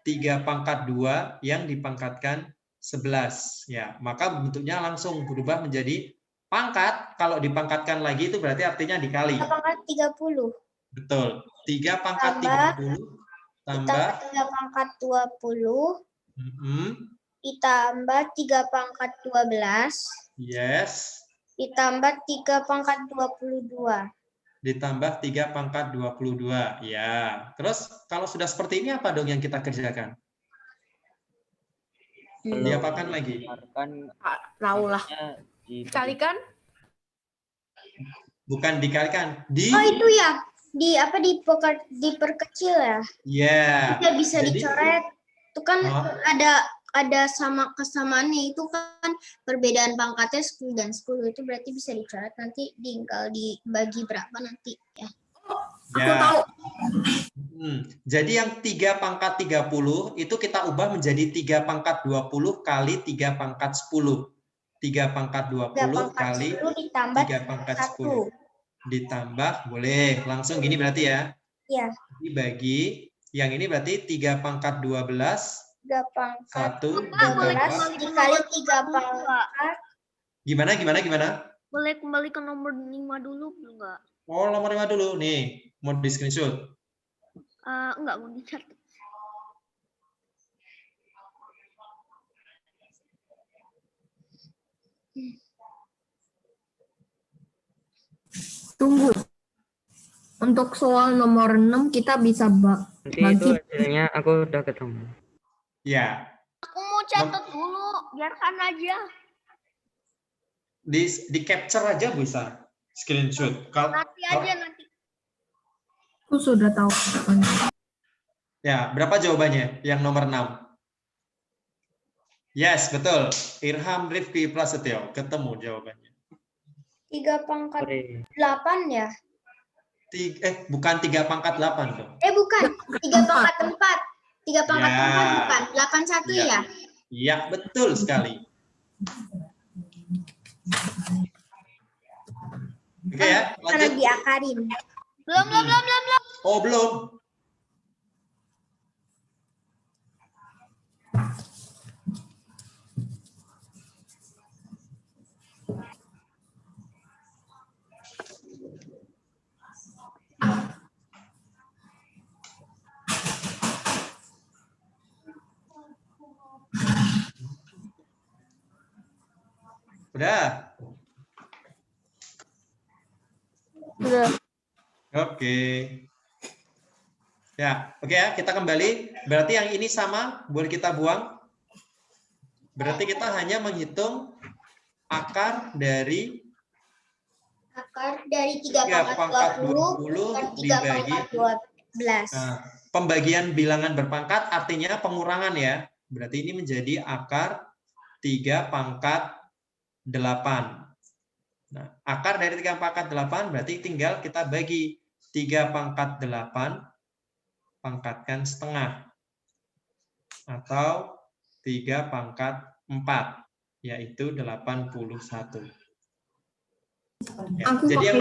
3 pangkat 2 yang dipangkatkan 11. Ya, maka bentuknya langsung berubah menjadi pangkat. Kalau dipangkatkan lagi itu berarti artinya dikali. 3 pangkat 30. Betul. 3 pangkat 30 tambah 3 pangkat 20. Ditambah 3 pangkat 12. Yes. Ditambah 3 pangkat 22. Ditambah 3 pangkat 22. Ya. Terus kalau sudah seperti ini apa dong yang kita kerjakan? Diapakan lagi? Tahu lah. Dikalikan? Bukan dikalikan. Oh itu ya. Diperkecil ya. Ya. Tidak bisa dicoret. Itu kan ada sama kesamaannya, itu kan perbedaan pangkatnya 10 dan 10 itu berarti bisa dicoret, nanti tinggal dibagi berapa nanti ya. Aku tahu. Jadi yang 3 pangkat 30 itu kita ubah menjadi 3 pangkat 20 kali 3 pangkat 10. 3 pangkat 20 kali 3 pangkat 10. Ditambah, boleh langsung gini berarti ya. Iya. Dibagi, yang ini berarti 3 pangkat 12. 3 pangkat 12 dikali 3 pangkat. Gimana? Boleh kembali ke nomor 5 dulu enggak? Oh, nomor 5 dulu. Nih, mau di screenshot. Enggak, mau dicatat. Tunggu. Untuk soal nomor 6 kita bisa Nanti itu bagi. hasilnya aku udah ketemu. Ya. Aku mau catat dulu, biarkan aja. Di capture aja bisa. Screenshot. Nanti aja nanti. Aku sudah tahu. Ya, berapa jawabannya? Yang nomor 6. Yes, betul. Irham Rifki Prasetyo. Ketemu jawabannya. 3 pangkat 8 ya? Bukan 3 pangkat 8 dong. Bukan. 3 pangkat 4. 3 pangkat Ya. 4 bukan? 81 Ya. ya? Iya, betul sekali. Oke ya, Karena lanjut. diakarin. Belum. Oh, belum. Udah. Udah. Oke. Ya, oke ya, kita kembali. Berarti yang ini sama, boleh kita buang. Berarti kita hanya menghitung akar dari 3 pangkat 20 per 3 dibagi. pangkat 12. Nah, pembagian bilangan berpangkat artinya pengurangan ya. Berarti ini menjadi akar 3 pangkat 8. Nah, akar dari 3 pangkat 8 berarti tinggal kita bagi 3 pangkat 8 pangkatkan setengah. Atau 3 pangkat 4, yaitu 81. Ya, jadi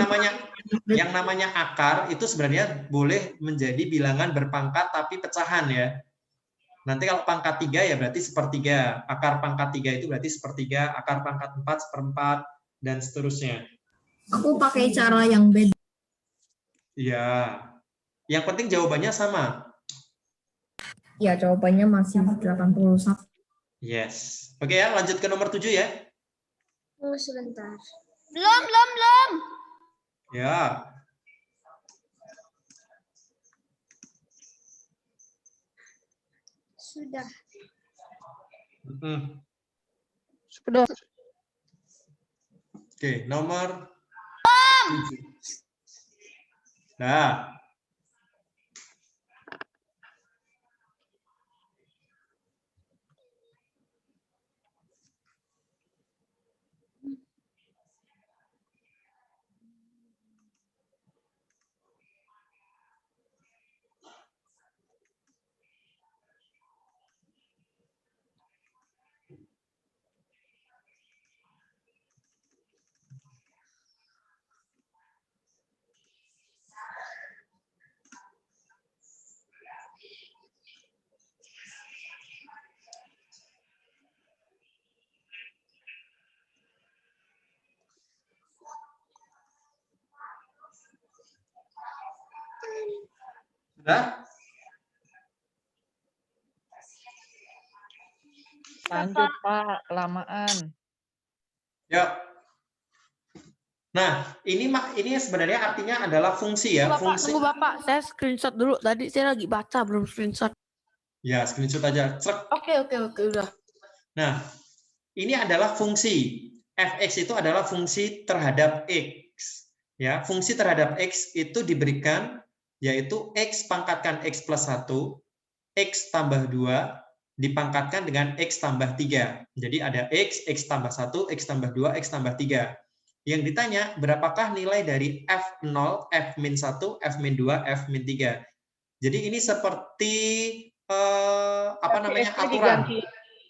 yang namanya akar itu sebenarnya boleh menjadi bilangan berpangkat tapi pecahan ya. Nanti kalau pangkat 3 ya berarti sepertiga. Akar pangkat 3 itu berarti sepertiga, akar pangkat 4 seperempat, dan seterusnya. Aku pakai cara yang beda. Iya. Yang penting jawabannya sama. Ya, jawabannya masih 81. Yes. Oke ya, lanjut ke nomor 7 ya. Tunggu sebentar. Belum. Ya. Sudah. Sudah. Oke, nomor 7. Nah. Sudah? Lanjut, Pak. Kelamaan. Yuk. Nah, ini sebenarnya artinya adalah fungsi ya. Tunggu Bapak, saya screenshot dulu. Tadi saya lagi baca, belum screenshot. Ya, screenshot aja. Oke, udah. Nah, ini adalah fungsi. Fx itu adalah fungsi terhadap x. Ya, fungsi terhadap x itu diberikan yaitu x pangkatkan x plus 1, x tambah 2, dipangkatkan dengan x tambah 3. Jadi ada x tambah 1, x tambah 2, x tambah 3. Yang ditanya, berapakah nilai dari F0, F-1, F-2, F-3. Jadi ini seperti aturan.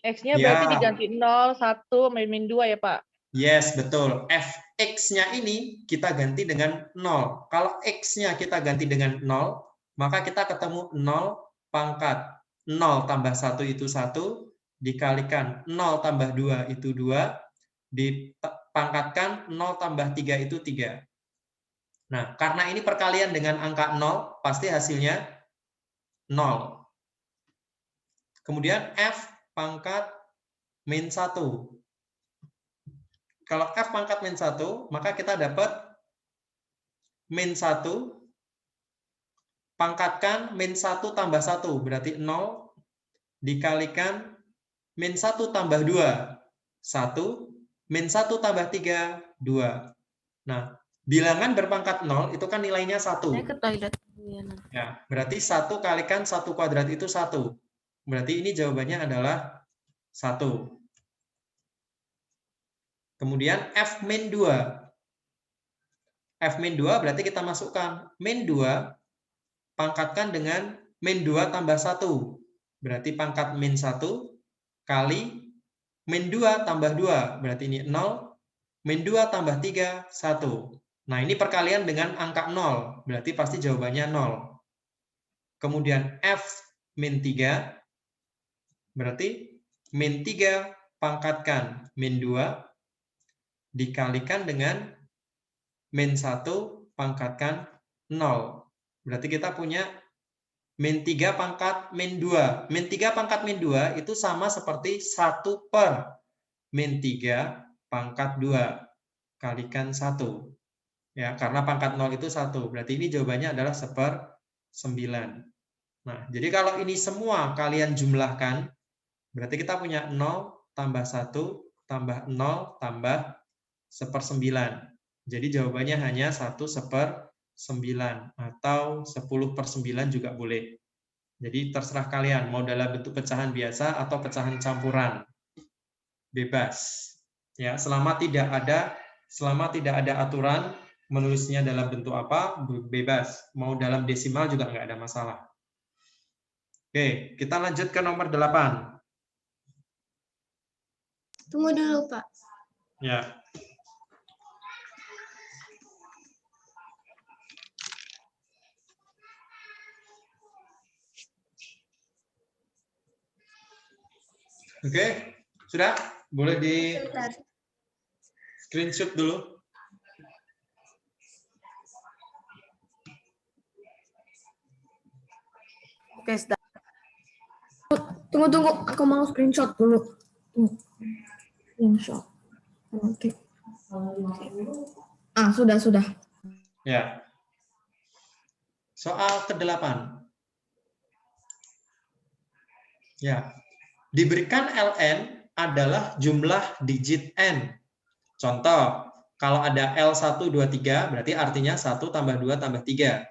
X-nya Ya. berarti diganti 0, 1, min 2 ya, Pak? Yes, betul. Fx-nya ini kita ganti dengan 0. Kalau x-nya kita ganti dengan 0, maka kita ketemu 0 pangkat 0 tambah 1 itu 1, dikalikan 0 tambah 2 itu 2, dipangkatkan 0 tambah 3 itu 3. Nah, karena ini perkalian dengan angka 0, pasti hasilnya 0. Kemudian F pangkat min 1. Kalau F pangkat min 1, maka kita dapat min 1 pangkatkan min 1 tambah 1, berarti 0, dikalikan min 1 tambah 2, 1, min 1 tambah 3, 2. Nah, bilangan berpangkat 0 itu kan nilainya 1. Saya ke toilet. Ya, berarti 1 kalikan 1 kuadrat itu 1. Berarti ini jawabannya adalah 1. Kemudian F min 2. F min 2 berarti kita masukkan min 2 pangkatkan dengan min 2 tambah 1. berarti pangkat min 1 kali min 2 tambah 2, berarti ini 0, min 2 tambah 3, 1. Nah, ini perkalian dengan angka 0, berarti pasti jawabannya 0. Kemudian F min 3, berarti min 3 pangkatkan min 2, dikalikan dengan min 1 pangkatkan 0. Berarti kita punya min 3 pangkat min 2. Min 3 pangkat min 2 itu sama seperti 1 per min 3 pangkat 2 kalikan 1. Ya, karena pangkat 0 itu 1. Berarti ini jawabannya adalah 1/9. Nah, jadi kalau ini semua kalian jumlahkan, berarti kita punya 0 tambah 1 tambah 0 tambah 1/9. Jadi jawabannya hanya 1/9 atau 10/9 juga boleh. Jadi terserah kalian mau dalam bentuk pecahan biasa atau pecahan campuran. Bebas. Ya, selama tidak ada aturan menulisnya dalam bentuk apa, bebas. Mau dalam desimal juga nggak ada masalah. Oke, kita lanjut ke nomor 8. Tunggu dulu, Pak. Ya. Oke, sudah? Boleh di Sebentar. screenshot dulu. Oke, sudah. Tunggu, aku mau screenshot dulu. Screenshot. Oke. Ah, sudah. Ya. Soal ke-8. Ya. Diberikan ln adalah jumlah digit n. Contoh, kalau ada L1, 2, 3, berarti artinya 1 tambah 2 tambah 3.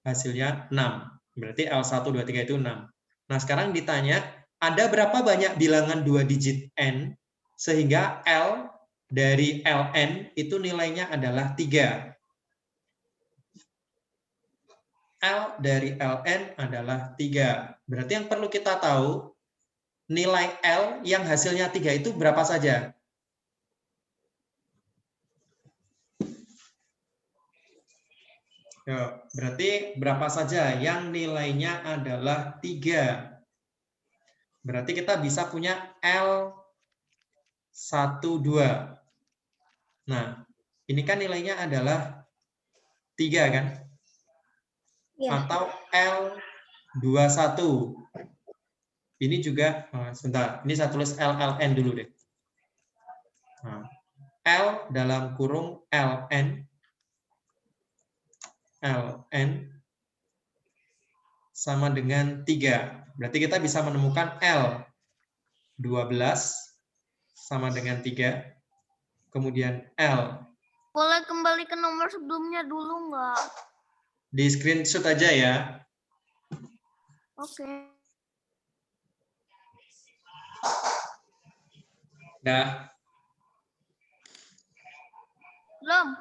Hasilnya 6. Berarti L1, 2, 3 itu 6. Nah, sekarang ditanya, ada berapa banyak bilangan 2 digit n, sehingga L dari ln itu nilainya adalah 3. L dari ln adalah 3. Berarti yang perlu kita tahu, nilai L yang hasilnya 3 itu berapa saja? Yo, berarti berapa saja yang nilainya adalah 3? Berarti kita bisa punya L12. Nah, ini kan nilainya adalah 3 kan? Ya. Atau L21. Ini juga, sebentar, ini saya tulis LLN dulu deh. Nah, L dalam kurung LN sama dengan 3. Berarti kita bisa menemukan L12 sama dengan 3. Kemudian L. Boleh kembali ke nomor sebelumnya dulu nggak? Di screenshot aja ya. Oke. Dah. Belum.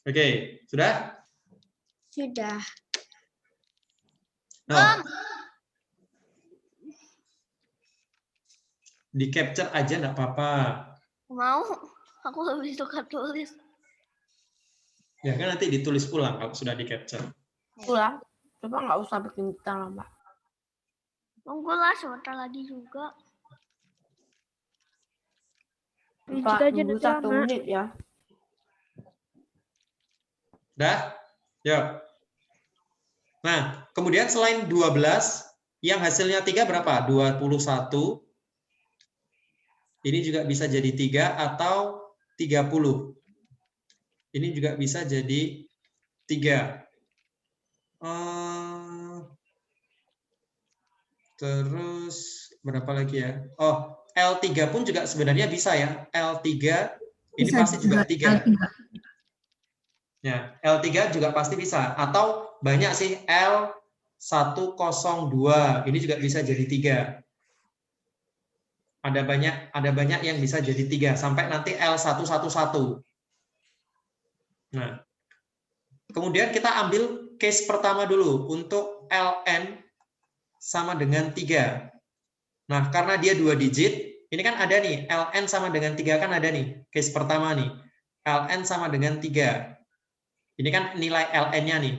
Oke, sudah? Sudah. Nah, di capture aja nggak apa-apa. Mau? Aku lebih suka tulis. Ya kan nanti ditulis ulang kalau sudah di capture. Ulang. Coba nggak usah bikin kita lama. Tunggulah sebentar lagi juga. Pak, tunggu 1 menit ya. Dah? Yuk. Nah, kemudian selain 12, yang hasilnya 3 berapa? 21. Ini juga bisa jadi 3 atau 30. Ini juga bisa jadi 3. Terus berapa lagi ya? Oh, L3 pun juga sebenarnya bisa ya. L3 Ini Bisa pasti juga 3. L3. Ya, L3 juga pasti bisa. Atau banyak sih L102. Ini juga bisa jadi 3. Ada banyak yang bisa jadi 3 sampai nanti L111. Nah, kemudian kita ambil case pertama dulu untuk ln sama dengan 3. Nah, karena dia 2 digit, ini kan ada nih, ln sama dengan 3 kan ada nih, case pertama nih. ln sama dengan 3. Ini kan nilai ln-nya nih.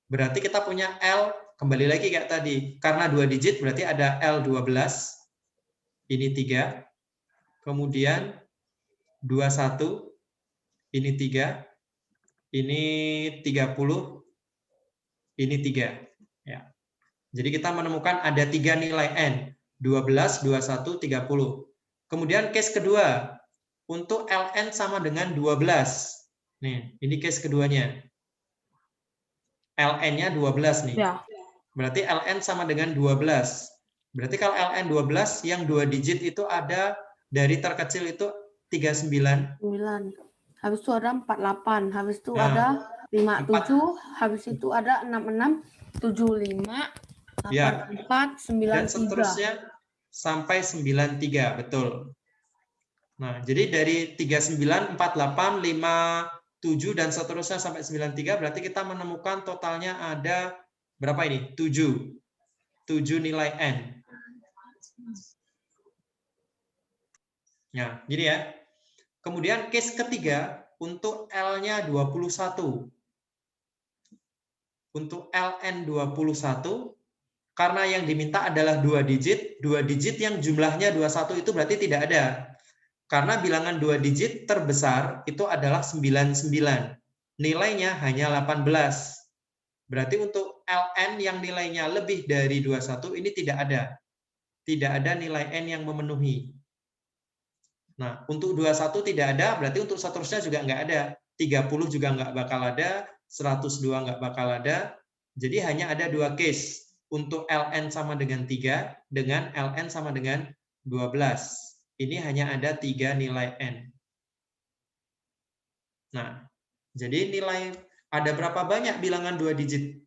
Berarti kita punya L, kembali lagi kayak tadi. Karena 2 digit berarti ada L12, ini 3. Kemudian 21, ini 3. Ini 30, ini 3. Ya. Jadi kita menemukan ada 3 nilai N. 12, 21, 30. Kemudian case kedua. Untuk ln sama dengan 12. Nih, ini case keduanya. ln-nya 12 nih. Ya. Berarti ln sama dengan 12. Berarti kalau ln 12 yang 2 digit itu ada dari terkecil itu 39. 9. Habis itu ada 48. Habis itu Nah, ada 57. Habis itu ada 66, 75, 84, ya. 93. Dan seterusnya sampai 93, betul. Nah, jadi dari 39, 48, 57 dan seterusnya sampai 93 berarti kita menemukan totalnya ada berapa ini? 7. 7 nilai N. Nah, gini ya. Kemudian case ketiga untuk L-nya 21. Untuk ln 21 karena yang diminta adalah 2 digit yang jumlahnya 21 itu berarti tidak ada. Karena bilangan 2 digit terbesar itu adalah 99. Nilainya hanya 18. Berarti untuk ln yang nilainya lebih dari 21 ini tidak ada. Tidak ada nilai n yang memenuhi. Nah, untuk 21 tidak ada, berarti untuk seterusnya juga nggak ada. 30 juga nggak bakal ada, 102 nggak bakal ada. Jadi hanya ada 2 case. Untuk ln sama dengan 3, dengan ln sama dengan 12. Ini hanya ada 3 nilai N. Nah, jadi nilai ada berapa banyak bilangan 2 digit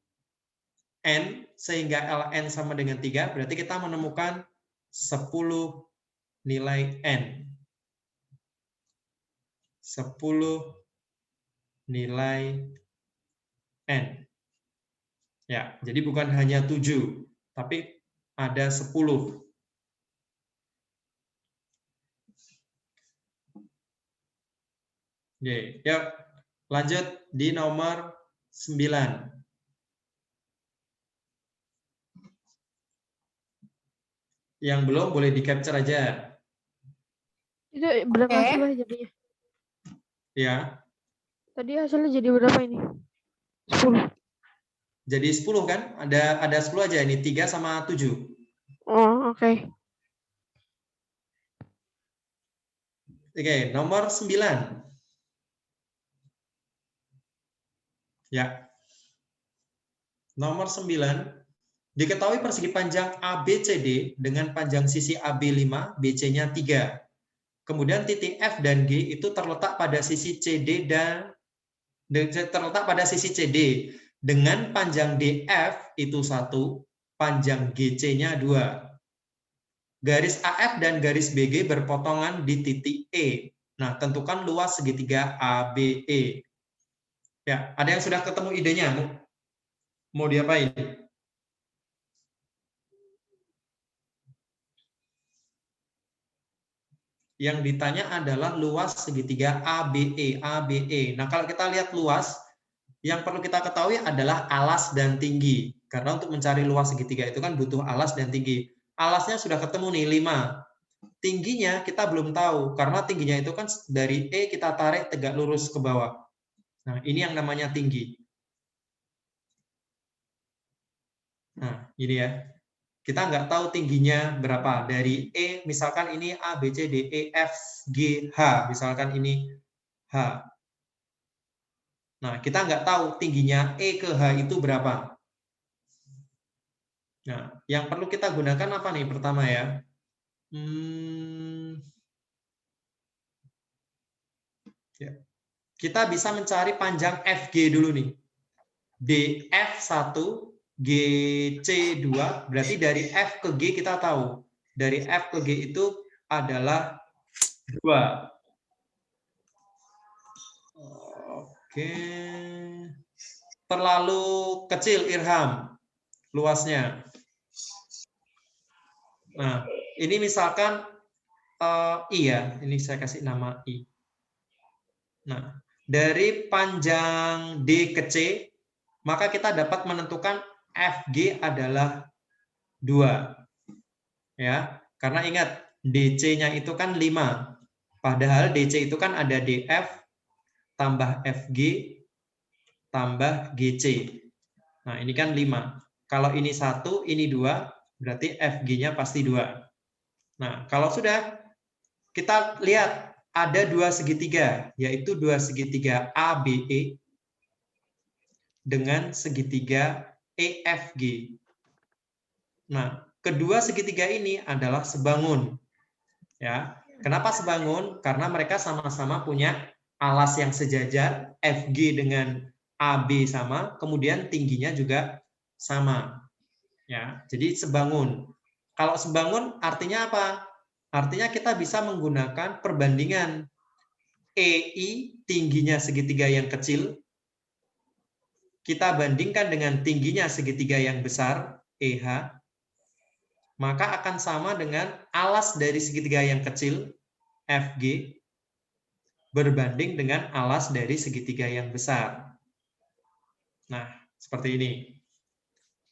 N sehingga ln sama dengan 3, berarti kita menemukan 10 nilai N. 10 nilai N. Ya, jadi bukan hanya 7, tapi ada 10. Oke, yuk lanjut di nomor 9. Yang belum boleh di capture aja. Itu berapa hasilnya jadinya? Ya. Tadi hasilnya jadi berapa ini? 10. Jadi 10 kan? Ada 10 aja ini, 3 sama 7. Oh, oke. Oke, nomor 9. Ya. Nomor 9. Diketahui persegi panjang ABCD dengan panjang sisi AB 5, BC-nya 3. Kemudian titik F dan G itu terletak pada sisi CD dengan panjang DF itu 1, panjang GC-nya 2. Garis AF dan garis BG berpotongan di titik E. Nah, tentukan luas segitiga ABE. Ya, ada yang sudah ketemu idenya? Mau diapain? Yang ditanya adalah luas segitiga ABE. Nah, kalau kita lihat luas, yang perlu kita ketahui adalah alas dan tinggi. Karena untuk mencari luas segitiga itu kan butuh alas dan tinggi. Alasnya sudah ketemu nih, 5. Tingginya kita belum tahu, karena tingginya itu kan dari E kita tarik tegak lurus ke bawah. Nah, ini yang namanya tinggi. Nah, ini ya. Kita nggak tahu tingginya berapa. Dari E, misalkan ini A, B, C, D, E, F, G, H. Misalkan ini H. Nah, kita nggak tahu tingginya E ke H itu berapa. Nah, yang perlu kita gunakan apa nih pertama ya? Ya. Kita bisa mencari panjang FG dulu nih. DF1, GC2, berarti dari F ke G kita tahu. Dari F ke G itu adalah 2. Oke. Terlalu kecil, Irham, luasnya. Nah, ini misalkan I ya, ini saya kasih nama I. Nah, dari panjang D ke C, maka kita dapat menentukan FG adalah 2. Ya, karena ingat DC-nya itu kan 5. Padahal DC itu kan ada DF tambah FG tambah GC. Nah, ini kan 5. Kalau ini 1, ini 2, berarti FG-nya pasti 2. Nah, kalau sudah, kita lihat ada 2 segitiga, yaitu 2 segitiga ABE dengan segitiga EFG. Nah, kedua segitiga ini adalah sebangun. Ya, kenapa sebangun? Karena mereka sama-sama punya alas yang sejajar, FG dengan AB sama, kemudian tingginya juga sama. Ya, jadi sebangun. Kalau sebangun artinya apa? Artinya kita bisa menggunakan perbandingan EI, tingginya segitiga yang kecil, kita bandingkan dengan tingginya segitiga yang besar, EH, maka akan sama dengan alas dari segitiga yang kecil, FG, berbanding dengan alas dari segitiga yang besar. Nah, seperti ini.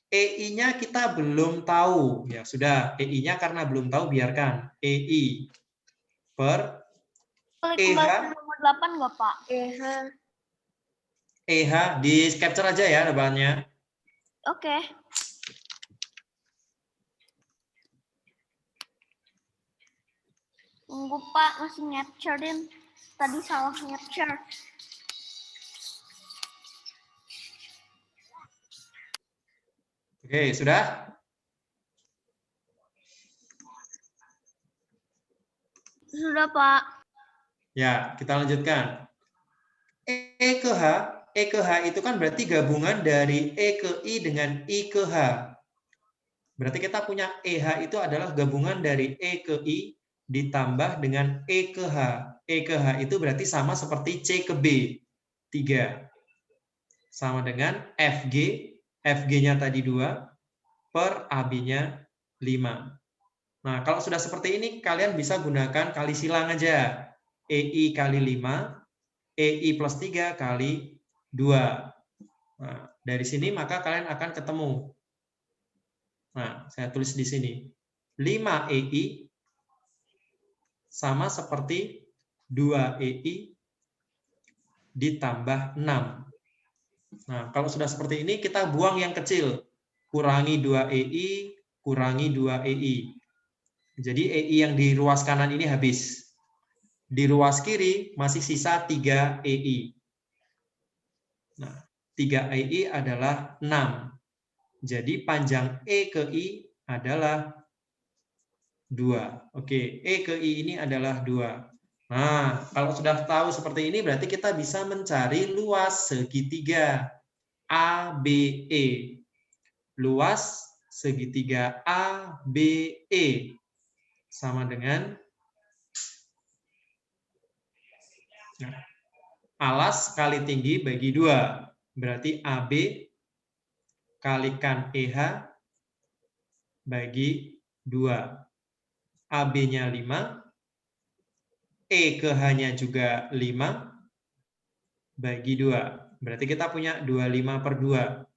EI-nya kita belum tahu. Ya sudah, EI-nya karena belum tahu, biarkan. EI per EH. Nomor 8 nggak, Pak? EH, di capture aja ya depannya. Oke. Tunggu, Pak, masih capture-in. Tadi salah capture. Oke, sudah? Sudah, Pak. Ya, kita lanjutkan. E ke H itu kan berarti gabungan dari E ke I dengan I ke H. Berarti kita punya EH itu adalah gabungan dari E ke I ditambah dengan E ke H. E ke H itu berarti sama seperti C ke B, 3. Sama dengan FG, FG-nya tadi 2, per AB-nya 5. Nah, kalau sudah seperti ini, kalian bisa gunakan kali silang aja. EI kali 5, EI plus 3 kali 2. Nah, dari sini maka kalian akan ketemu. Nah, saya tulis di sini. 5 EI sama seperti 2 EI ditambah 6. Nah, kalau sudah seperti ini, kita buang yang kecil. Kurangi 2 EI, kurangi 2 EI. Jadi EI yang di ruas kanan ini habis. Di ruas kiri masih sisa 3 EI. Nah, 3 EI adalah 6. Jadi panjang E ke I adalah 2. Oke, E ke I ini adalah 2. Nah, kalau sudah tahu seperti ini, berarti kita bisa mencari luas segitiga ABE. Luas segitiga ABE sama dengan alas kali tinggi bagi 2. Berarti AB kalikan EH bagi 2. AB-nya 5. E ke H-nya juga 5 bagi 2. Berarti kita punya 25 per 2.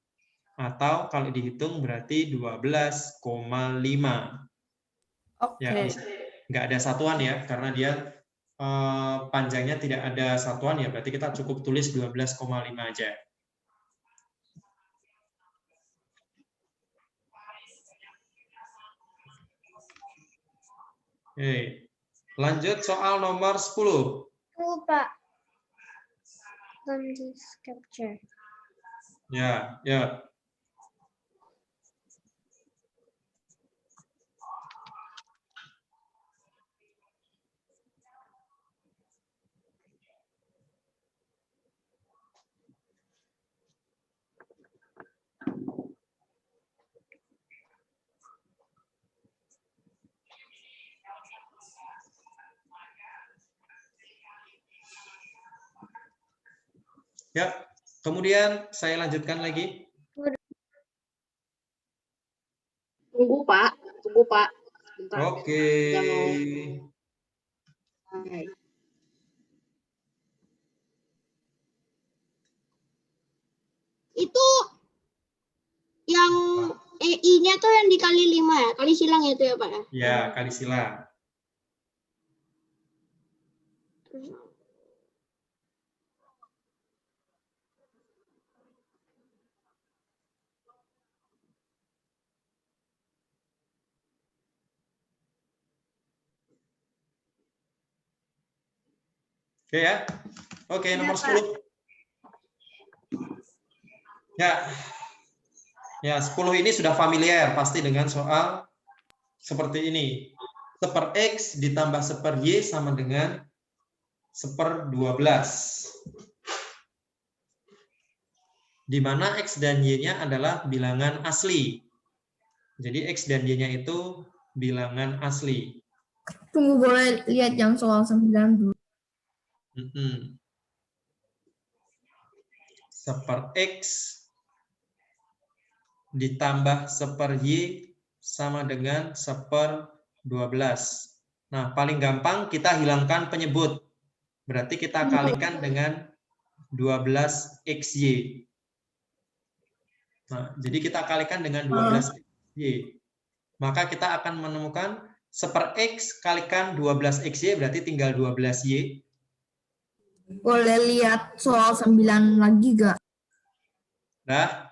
Atau kalau dihitung berarti 12,5. Oke. Ya, nggak ada satuan ya, karena dia panjangnya tidak ada satuan ya, berarti kita cukup tulis 12,5 aja. Oke. Lanjut soal nomor 10. Pak. Capture. Ya, ya. Ya, kemudian saya lanjutkan lagi. Tunggu Pak, bentar. Oke. Udah mau. Hai. Itu yang I-nya tuh yang dikali 5 ya, kali silang itu ya Pak ya? Ya, kali silang. Oke ya. Oke, nomor 10. Ya. Ya, 10 ini sudah familiar pasti dengan soal seperti ini. 1/X ditambah 1/Y sama dengan 1/12. Di mana X dan Y-nya adalah bilangan asli. Jadi X dan Y-nya itu bilangan asli. Tunggu, boleh lihat yang soal 9 dulu. 1/X ditambah 1/Y sama dengan 1/12. Nah, paling gampang kita hilangkan penyebut. Berarti kita kalikan dengan 12XY. Nah, jadi kita kalikan dengan 12XY. Maka kita akan menemukan 1/X kalikan 12XY berarti tinggal 12Y. Boleh lihat soal 9 lagi gak? Nah,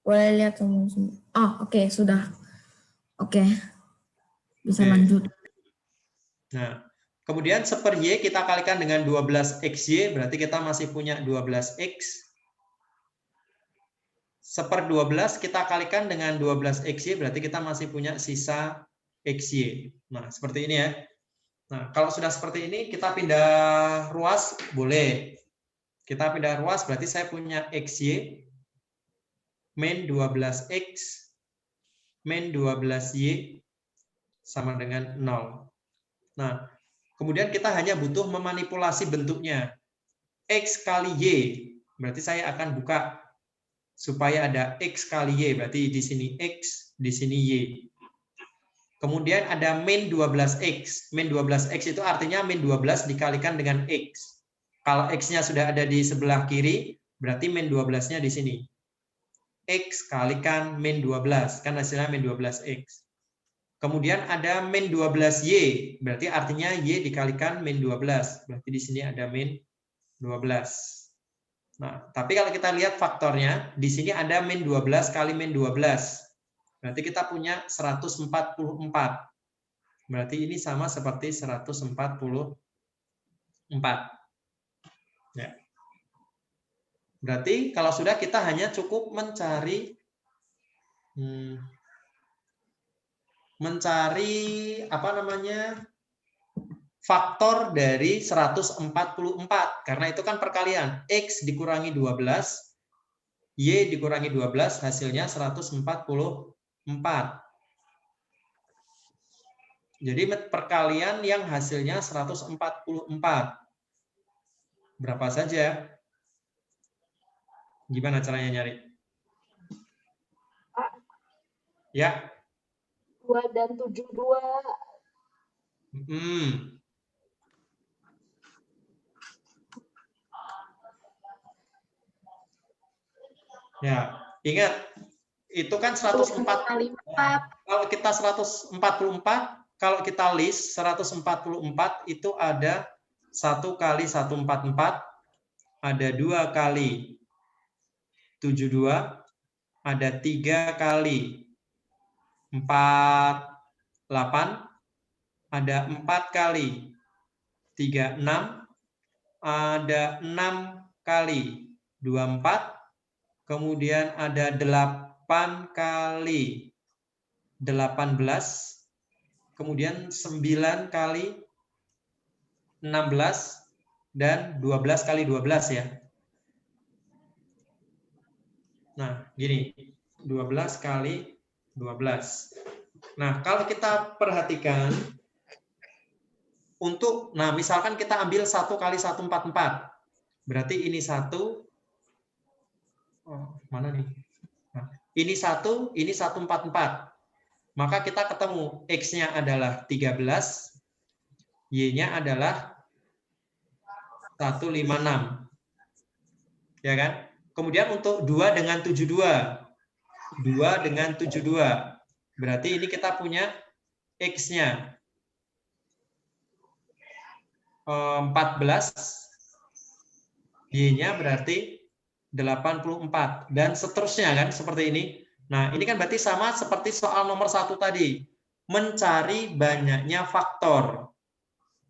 Boleh lihat soal 9. Oh, oke, sudah. Oke. Bisa lanjut. Nah, kemudian 1/Y kita kalikan dengan 12XY berarti kita masih punya 12X. 1/12 kita kalikan dengan 12XY berarti kita masih punya sisa XY. Nah, seperti ini ya. Nah, kalau sudah seperti ini kita pindah ruas boleh. Kita pindah ruas berarti saya punya XY min 12X min 12Y sama dengan 0. Nah, kemudian kita hanya butuh memanipulasi bentuknya. X kali Y berarti saya akan buka supaya ada X kali Y, berarti di sini X, di sini Y. Kemudian ada min 12X. Min 12X itu artinya min 12 dikalikan dengan X. Kalau X-nya sudah ada di sebelah kiri, berarti min 12-nya di sini. X kalikan min 12, kan hasilnya min 12X. Kemudian ada min 12Y, berarti artinya Y dikalikan min 12. Berarti di sini ada min 12. Nah, tapi kalau kita lihat faktornya, di sini ada min 12 kali min 12. Berarti kita punya 144. Berarti ini sama seperti 144. Ya. Berarti kalau sudah kita hanya cukup mencari apa namanya? Faktor dari 144 karena itu kan perkalian X dikurangi 12 Y dikurangi 12 hasilnya 144. Jadi perkalian yang hasilnya 144 berapa saja? Gimana caranya nyari? Ya. 2 dan 72. Ya, ingat itu kan 104 kali 4. Kalau kita 144, kalau kita list 144 itu ada 1 kali 144, ada 2 kali 72, ada 3 kali 48, ada 4 kali 36, ada 6 kali 24, kemudian ada 8 kali 18, kemudian 9 kali 16, dan 12 kali 12 ya. Nah, gini, 12 kali 12. Nah, kalau kita perhatikan, nah misalkan kita ambil 1 kali 144. Berarti ini 1. Oh, mana nih? Nah, ini 1, ini 144. Maka kita ketemu X-nya adalah 13, Y-nya adalah 156. Ya kan? Kemudian untuk 2 dengan 72. 2 dengan 72. Berarti ini kita punya X-nya 14, Y-nya berarti 84, dan seterusnya kan, seperti ini. Nah, ini kan berarti sama seperti soal nomor 1 tadi, mencari banyaknya faktor.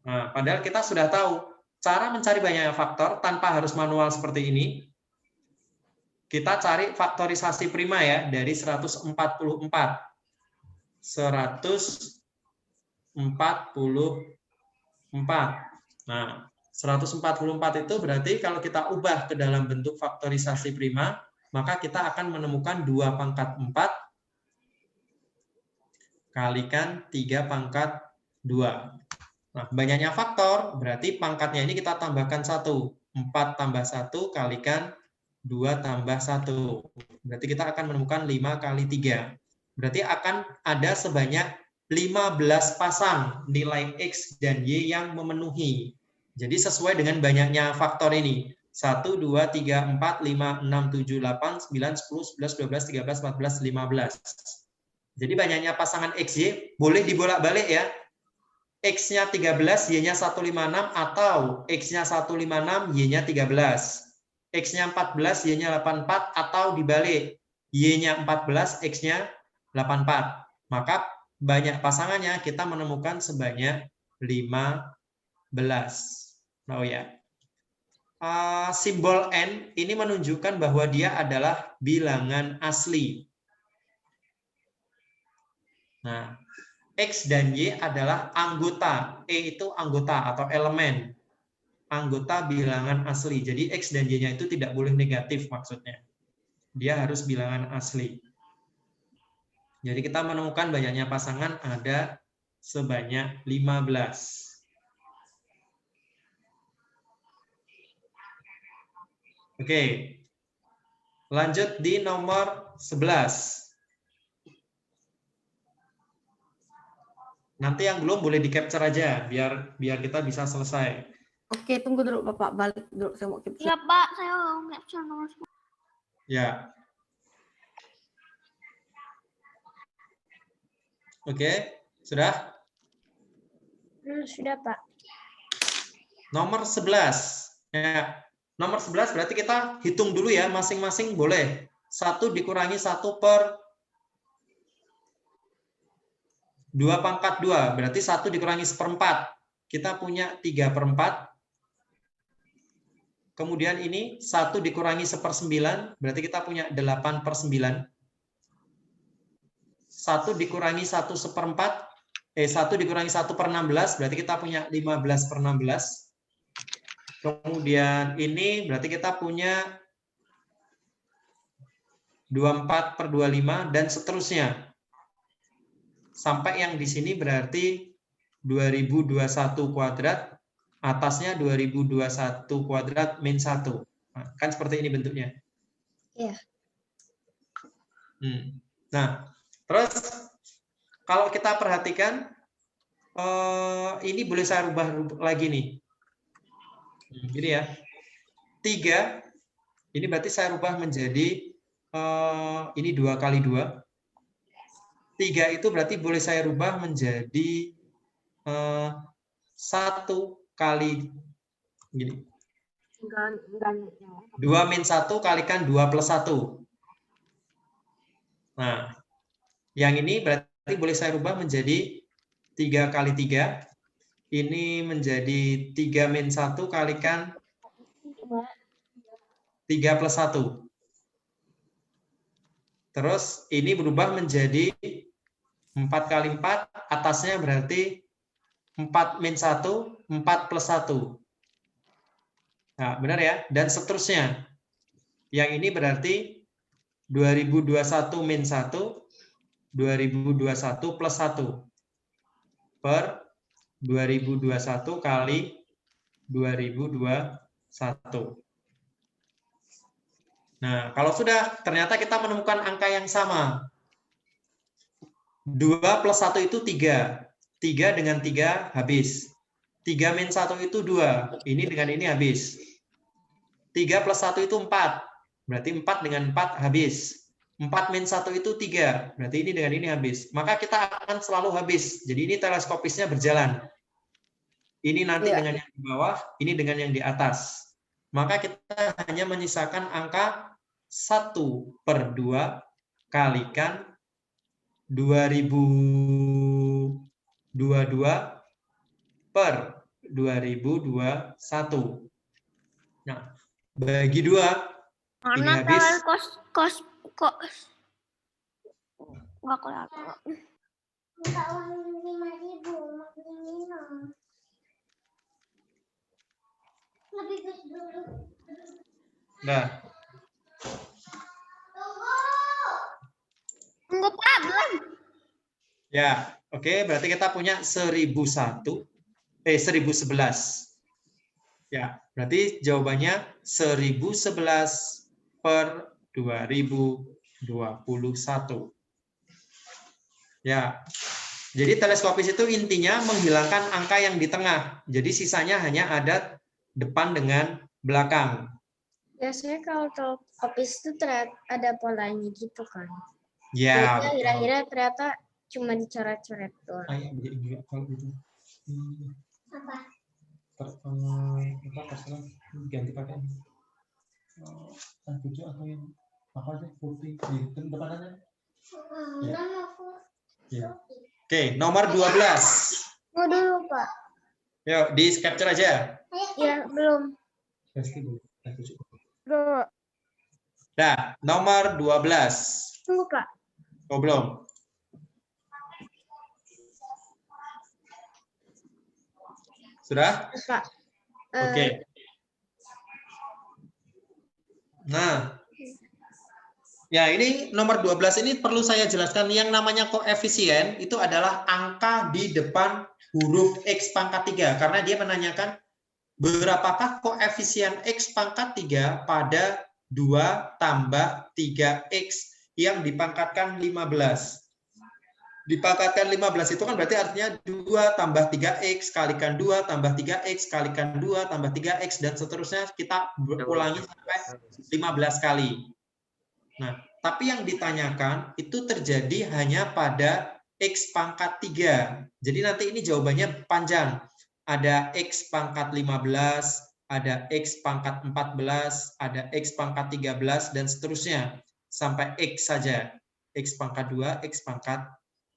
Nah, padahal kita sudah tahu cara mencari banyaknya faktor tanpa harus manual seperti ini. Kita cari faktorisasi prima ya, dari 144. 144. Nah, 144 itu berarti kalau kita ubah ke dalam bentuk faktorisasi prima, maka kita akan menemukan 2 pangkat 4 kalikan 3 pangkat 2. Nah, banyaknya faktor berarti pangkatnya ini kita tambahkan 1. 4 tambah 1 kalikan 2 tambah 1. Berarti kita akan menemukan 5 kali 3. Berarti akan ada sebanyak 15 pasang nilai X dan Y yang memenuhi. Jadi sesuai dengan banyaknya faktor ini. 1, 2, 3, 4, 5, 6, 7, 8, 9, 10, 11, 12, 13, 14, 15. Jadi banyaknya pasangan X, Y boleh dibolak-balik ya. X-nya 13, Y-nya 156, atau X-nya 156, Y-nya 13. X-nya 14, Y-nya 84, atau dibalik. Y-nya 14, X-nya 84. Maka banyak pasangannya kita menemukan sebanyak 15. Oh ya. Simbol N ini menunjukkan bahwa dia adalah bilangan asli. Nah, X dan Y adalah anggota. E itu anggota atau elemen. Anggota bilangan asli. Jadi X dan Y-nya itu tidak boleh negatif maksudnya. Dia harus bilangan asli. Jadi kita menemukan banyaknya pasangan ada sebanyak 15. Oke. Lanjut di nomor 11. Nanti yang belum boleh di-capture aja biar kita bisa selesai. Oke, tunggu dulu Bapak, balik dulu saya mau capture. Iya Pak, saya mau capture nomor 10. Ya. Oke, sudah? Sudah Pak. Nomor 11. Ya. Nomor 11 berarti kita hitung dulu ya, masing-masing boleh. 1 dikurangi 1 per 2 pangkat 2, berarti 1 dikurangi 1/4. Kita punya 3/4. Kemudian ini 1 dikurangi 1/9, berarti kita punya 8/9. 1 dikurangi 1/4, 1 dikurangi 1/16, berarti kita punya 15/16. Kemudian ini berarti kita punya 24/25 dan seterusnya. Sampai yang di sini berarti 2021 kuadrat, atasnya 2021 kuadrat min 1. Nah, kan seperti ini bentuknya. Iya. Nah, terus kalau kita perhatikan, ini boleh saya rubah lagi nih. Gini ya, 3, ini berarti saya rubah menjadi, ini 2 kali 2. 3 itu berarti boleh saya rubah menjadi 1 kali, gini. 2 min 1 kalikan 2 plus 1. Nah, yang ini berarti boleh saya rubah menjadi 3 kali 3. Ini menjadi 3 min 1 kalikan 3 plus 1. Terus ini berubah menjadi 4 kali 4, atasnya berarti 4 min 1, 4 plus 1. Nah, benar ya? Dan seterusnya. Yang ini berarti 2021 min 1, 2021 plus 1. Per 2021 kali 2021. Nah, kalau sudah, ternyata kita menemukan angka yang sama. 2 plus 1 itu 3. 3 dengan 3 habis. 3 min 1 itu 2. Ini dengan ini habis. 3 plus 1 itu 4. Berarti 4 dengan 4 habis. 4 min 1 itu 3. Berarti ini dengan ini habis. Maka kita akan selalu habis. Jadi ini teleskopisnya berjalan. Ini nanti dengan yang di bawah, ini dengan yang di atas. Maka kita hanya menyisakan angka 1/2 kalikan 2022 per 2021. Nah, bagi 2, ini Mana habis. kos nggak kelihatan. Minta uang 5.000 mau beli minum. Lebih dulu. Nah, Enggak, Pak, belum. ya, oke, berarti kita punya 1011. Ya, berarti jawabannya 1011 per 2021. Ya, jadi teleskopis itu intinya menghilangkan angka yang di tengah. Jadi sisanya hanya ada depan dengan belakang. Biasanya kalau teleskopis itu ternyata ada polanya gitu kan. Ya, Jadi kira-kira ternyata cuma dicoret-coret doang. kalau gitu. Apa? Terserah ganti pakai hijau atau yang apa aja putih di depannya. Ya. Oke, nomor 12. Mau dulu, Pak. Yuk, di capture aja. Ya, belum. Udah, Nah, nomor 12. Tunggu, Pak. Oh, belum. Sudah? Pak. Oke. Nah, ya ini nomor 12 ini perlu saya jelaskan. Yang namanya koefisien itu adalah angka di depan huruf X pangkat 3. Karena dia menanyakan berapakah koefisien X pangkat 3 pada 2 tambah 3X yang dipangkatkan 15. Dipangkatkan 15 itu kan berarti artinya 2 tambah 3X kalikan 2 tambah 3X kalikan 2 tambah 3X dan seterusnya kita ulangi sampai 15 kali. Nah, tapi yang ditanyakan itu terjadi hanya pada X pangkat 3. Jadi nanti ini jawabannya panjang. Ada X pangkat 15, ada X pangkat 14, ada X pangkat 13, dan seterusnya. Sampai X saja. X pangkat 2, X pangkat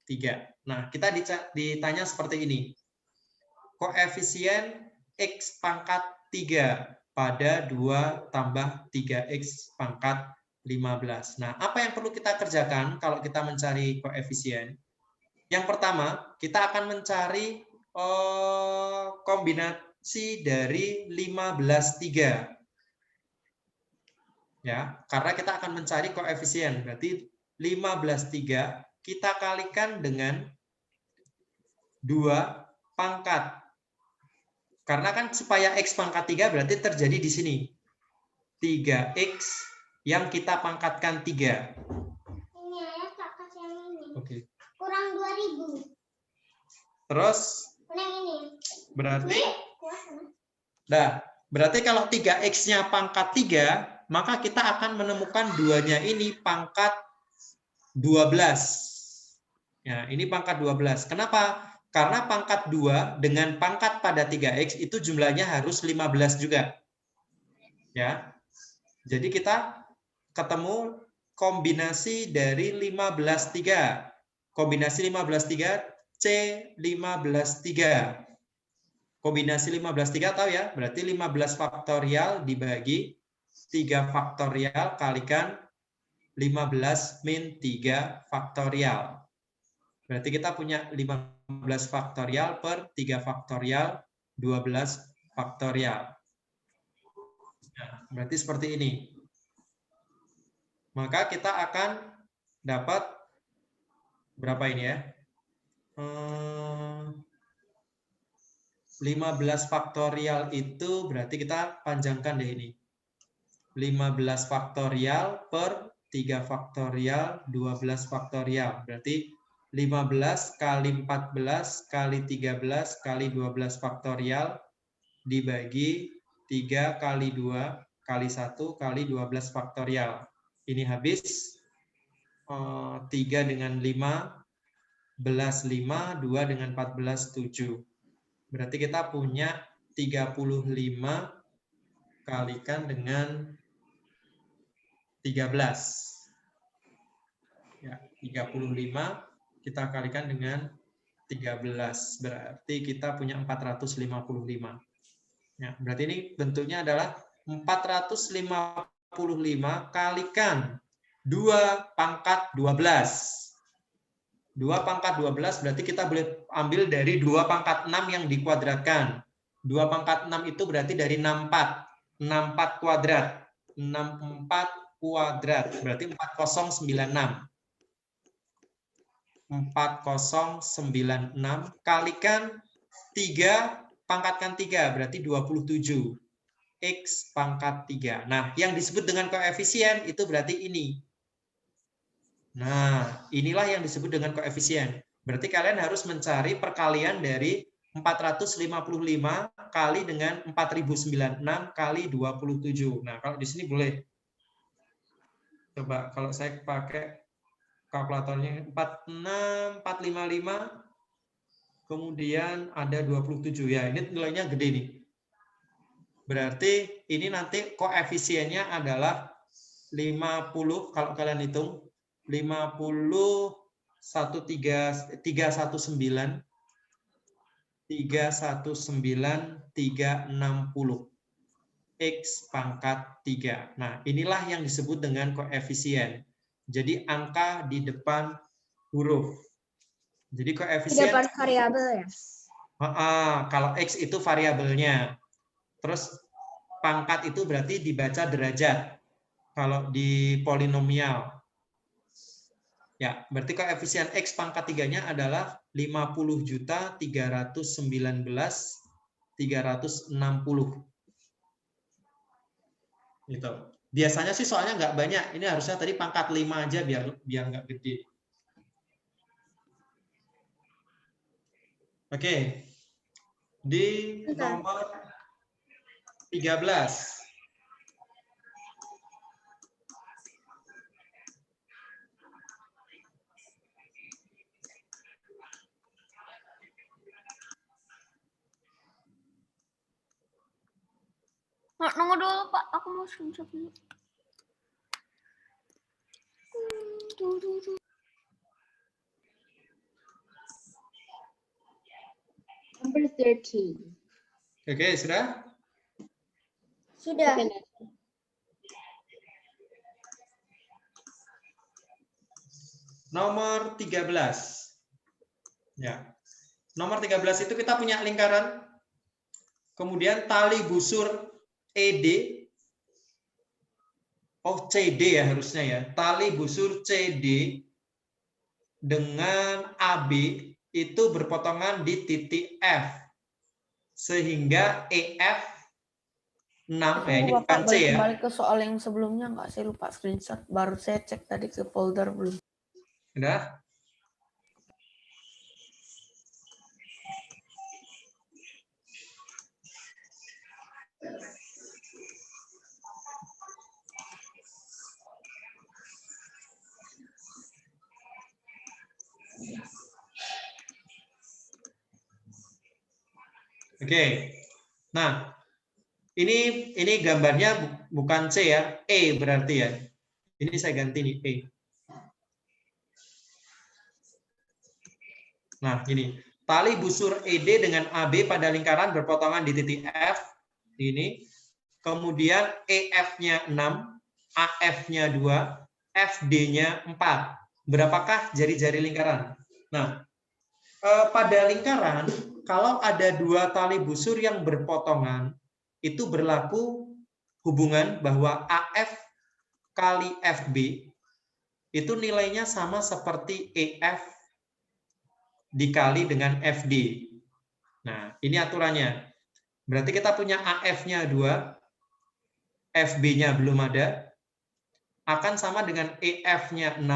3. Nah, kita ditanya seperti ini. Koefisien X pangkat 3 pada 2 tambah 3X pangkat 15. Nah, apa yang perlu kita kerjakan kalau kita mencari koefisien? Yang pertama, kita akan mencari kombinasi dari 15/3. Ya, karena kita akan mencari koefisien. Berarti 15/3 kita kalikan dengan 2 pangkat. Karena kan supaya X pangkat 3 berarti terjadi di sini. 3X yang kita pangkatkan 3. Ini ya, kakak yang ini. Oke. Kurang 2.000. Terus Yang ini. berarti berarti kalau 3X-nya pangkat 3, maka kita akan menemukan 2-nya ini pangkat 12. Ya, ini pangkat 12. Kenapa? Karena pangkat 2 dengan pangkat pada 3X itu jumlahnya harus 15 juga. Ya. Jadi kita ketemu kombinasi dari 15/3. Kombinasi 15/3 C15/3. Kombinasi 15/3 tahu ya? Berarti 15 faktorial dibagi 3 faktorial kalikan 15 min 3 faktorial. Berarti kita punya 15 faktorial per 3 faktorial 12 faktorial. Nah, berarti seperti ini. Maka kita akan dapat berapa ini ya? 15 faktorial itu berarti kita panjangkan deh ini. 15 faktorial per 3 faktorial 12 faktorial. Berarti 15 kali 14 kali 13 kali 12 faktorial dibagi 3 kali 2 kali 1 kali 12 faktorial. Ini habis 3 dengan 5, 11, 5, 2 dengan 14, 7. Berarti kita punya 35 kalikan dengan 13. Ya, 35 kita kalikan dengan 13. Berarti kita punya 455. Ya, berarti ini bentuknya adalah 455 kalikan 2 pangkat 12. 2 pangkat 12 berarti kita boleh ambil dari 2 pangkat 6 yang dikuadratkan. 2 pangkat 6 itu berarti dari 64. 64 kuadrat. 64 kuadrat. Berarti 4096. 4096 kalikan 3 pangkatkan 3 berarti 27. X pangkat 3. Nah, yang disebut dengan koefisien itu berarti ini. Nah, inilah yang disebut dengan koefisien. Berarti kalian harus mencari perkalian dari 455 kali dengan 4096 kali 27. Nah, kalau di sini boleh. Coba kalau saya pakai kalkulatornya 46455 kemudian ada 27 ya, ini nilainya gede nih. Berarti ini nanti koefisiennya adalah 50 kalau kalian hitung 50 319 360 360 X pangkat 3. Nah, inilah yang disebut dengan koefisien. Jadi angka di depan huruf. Jadi koefisien. Di depan variabel ya? Kalau X itu variabelnya. Terus pangkat itu berarti dibaca derajat. Kalau di polinomial. Ya, berarti koefisien X pangkat 3-nya adalah 50.319.360. Gitu. Biasanya sih soalnya nggak banyak. Ini harusnya tadi pangkat 5 aja biar nggak gede. Oke. Di nomor 13. Nunggu dulu, Pak. Aku mau screenshot dulu. Number 13. Oke, sudah? Sudah. Nomor 13. Ya. Nomor 13 itu kita punya lingkaran. Kemudian tali busur ED. Oh, CD ya harusnya ya. Tali busur CD dengan AB itu berpotongan di titik F. Sehingga EF 6, ini bukan C ya. Kembali ke soal yang sebelumnya, nggak, saya lupa screenshot. Baru saya cek tadi ke folder belum. Udah? Oke. Nah, ini gambarnya bukan C ya, E berarti ya. Ini saya ganti nih E. Nah, ini tali busur ED dengan AB pada lingkaran berpotongan di titik F ini. Kemudian EF-nya 6, AF-nya 2, FD-nya 4. Berapakah jari-jari lingkaran? Nah, pada lingkaran kalau ada 2 tali busur yang berpotongan, itu berlaku hubungan bahwa AF kali FB itu nilainya sama seperti EF dikali dengan FD. Nah, ini aturannya. Berarti kita punya AF-nya 2, FB-nya belum ada, akan sama dengan EF-nya 6,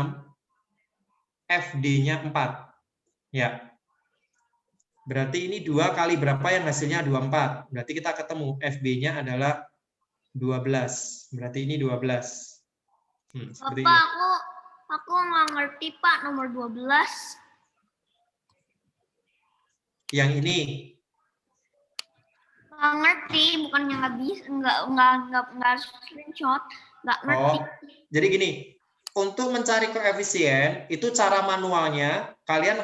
FD-nya 4. Ya. Berarti ini 2 kali berapa yang hasilnya 24. Berarti kita ketemu FB-nya adalah 12. Berarti ini 12. Seperti Bapak, ini. aku nggak ngerti Pak nomor 12. Yang ini. Nggak ngerti, bukannya nggak bisa, nggak screenshot, nggak ngerti. Jadi gini, untuk mencari koefisien itu cara manualnya kalian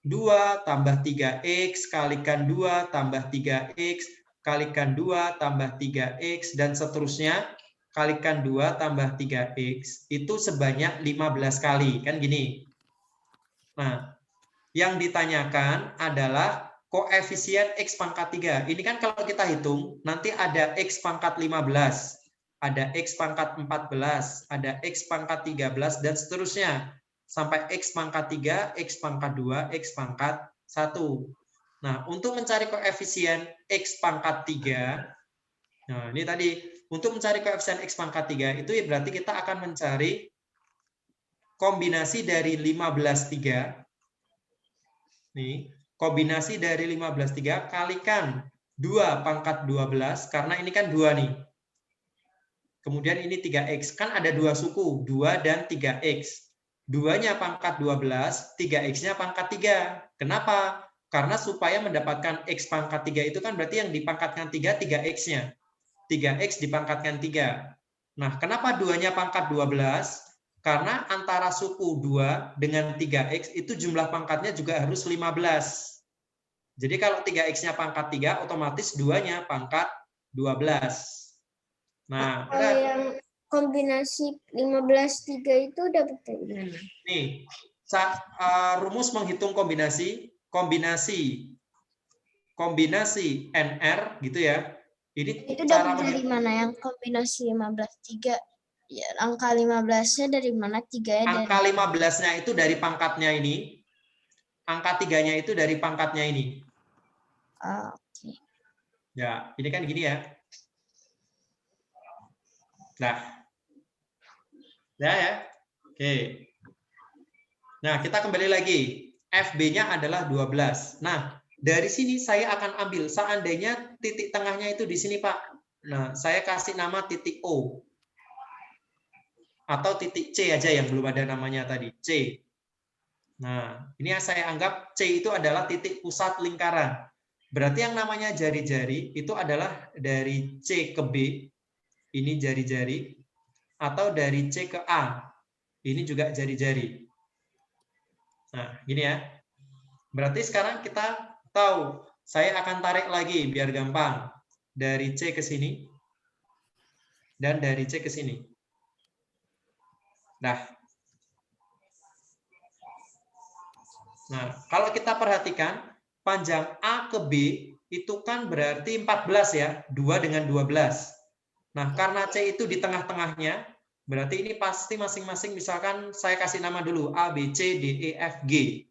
2 tambah 3x kalikan 2 tambah 3x kalikan 2 tambah 3x dan seterusnya kalikan 2 tambah 3x itu sebanyak 15 kali, kan gini. Nah, yang ditanyakan adalah koefisien x pangkat 3. Ini kan kalau kita hitung nanti ada x pangkat 15, ada x pangkat 14, ada x pangkat 13 dan seterusnya sampai x pangkat 3, x pangkat 2, x pangkat 1. Nah, untuk mencari koefisien x pangkat 3, nah ini tadi, untuk mencari koefisien x pangkat 3, itu berarti kita akan mencari kombinasi dari 15/3. Nih, kombinasi dari 15/3 kalikan 2 pangkat 12, karena ini kan 2 nih. Kemudian ini 3x, kan ada 2 suku, 2 dan 3x. 2-nya pangkat 12, 3x-nya pangkat 3. Kenapa? Karena supaya mendapatkan x pangkat 3 itu kan berarti yang dipangkatkan 3, 3x-nya. 3x dipangkatkan 3. Nah, kenapa 2-nya pangkat 12? Karena antara suku 2 dengan 3x itu jumlah pangkatnya juga harus 15. Jadi kalau 3x-nya pangkat 3, otomatis 2-nya pangkat 12. Nah, kalau yang kombinasi 15/3 itu dapat dari mana? Nih, rumus menghitung kombinasi NR gitu ya. Ini Itu cara dapat dari mana yang kombinasi 15/3? Ya, angka 15-nya dari mana? 3-nya angka 15-nya itu dari pangkatnya ini. Angka 3-nya itu dari pangkatnya ini. Oke. Ya, ini kan gini ya. Nah. Ya. Oke. Nah, kita kembali lagi. FB-nya adalah 12. Nah, dari sini saya akan ambil. Seandainya titik tengahnya itu di sini, Pak. Nah, saya kasih nama titik O. Atau titik C aja yang belum ada namanya tadi. C. Nah, ini yang saya anggap C itu adalah titik pusat lingkaran. Berarti yang namanya jari-jari itu adalah dari C ke B. Ini jari-jari. Atau dari C ke A. Ini juga jari-jari. Nah, gini ya. Berarti sekarang kita tahu, saya akan tarik lagi biar gampang. Dari C ke sini. Dan dari C ke sini. Nah, kalau kita perhatikan, panjang A ke B itu kan berarti 14 ya. 2 dengan 12. Nah, karena C itu di tengah-tengahnya, berarti ini pasti masing-masing, misalkan saya kasih nama dulu, A, B, C, D, E, F, G.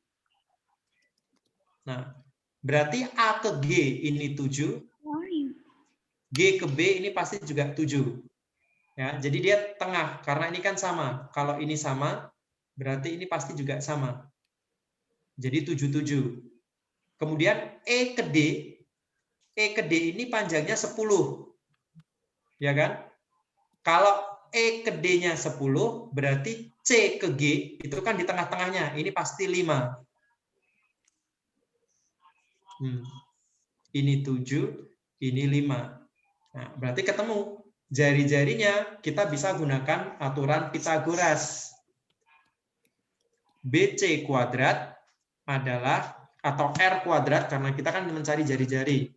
Nah, berarti A ke G ini 7, G ke B ini pasti juga 7. Ya, jadi dia tengah, karena ini kan sama. Kalau ini sama, berarti ini pasti juga sama. Jadi 77. Kemudian E ke D ini panjangnya 10. Ya kan? Kalau E ke D-nya 10, berarti C ke G itu kan di tengah-tengahnya. Ini pasti 5. Ini 7, ini 5. Nah, berarti ketemu. Jari-jarinya kita bisa gunakan aturan Pythagoras. BC kuadrat adalah, atau R kuadrat, karena kita kan mencari jari-jari.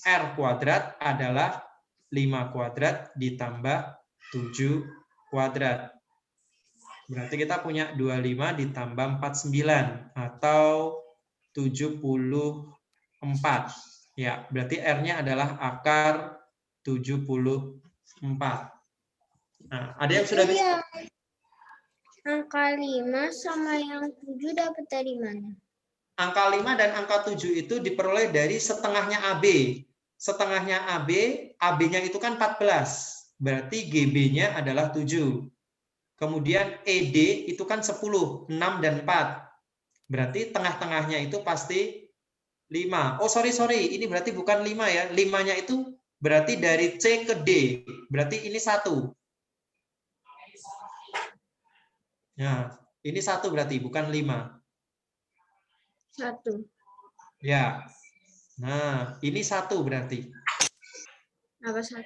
R kuadrat adalah 5 kuadrat ditambah 7 kuadrat. Berarti kita punya 25 ditambah 49 atau 74. Ya, berarti R-nya adalah akar 74. Nah, ada yang sudah bisa? Angka 5 sama yang 7 dapat dari mana? Angka 5 dan angka 7 itu diperoleh dari setengahnya AB. Setengahnya AB, AB-nya itu kan 14. berarti GB-nya adalah 7. Kemudian ED itu kan 10, 6 dan 4. Berarti tengah-tengahnya itu pasti 5. Oh, sorry. Ini berarti bukan 5 ya. 5-nya itu berarti dari C ke D. Berarti ini 1. Nah, ini 1 berarti, bukan 5. 1. Ya. Nah, ini 1 berarti. Apa 1?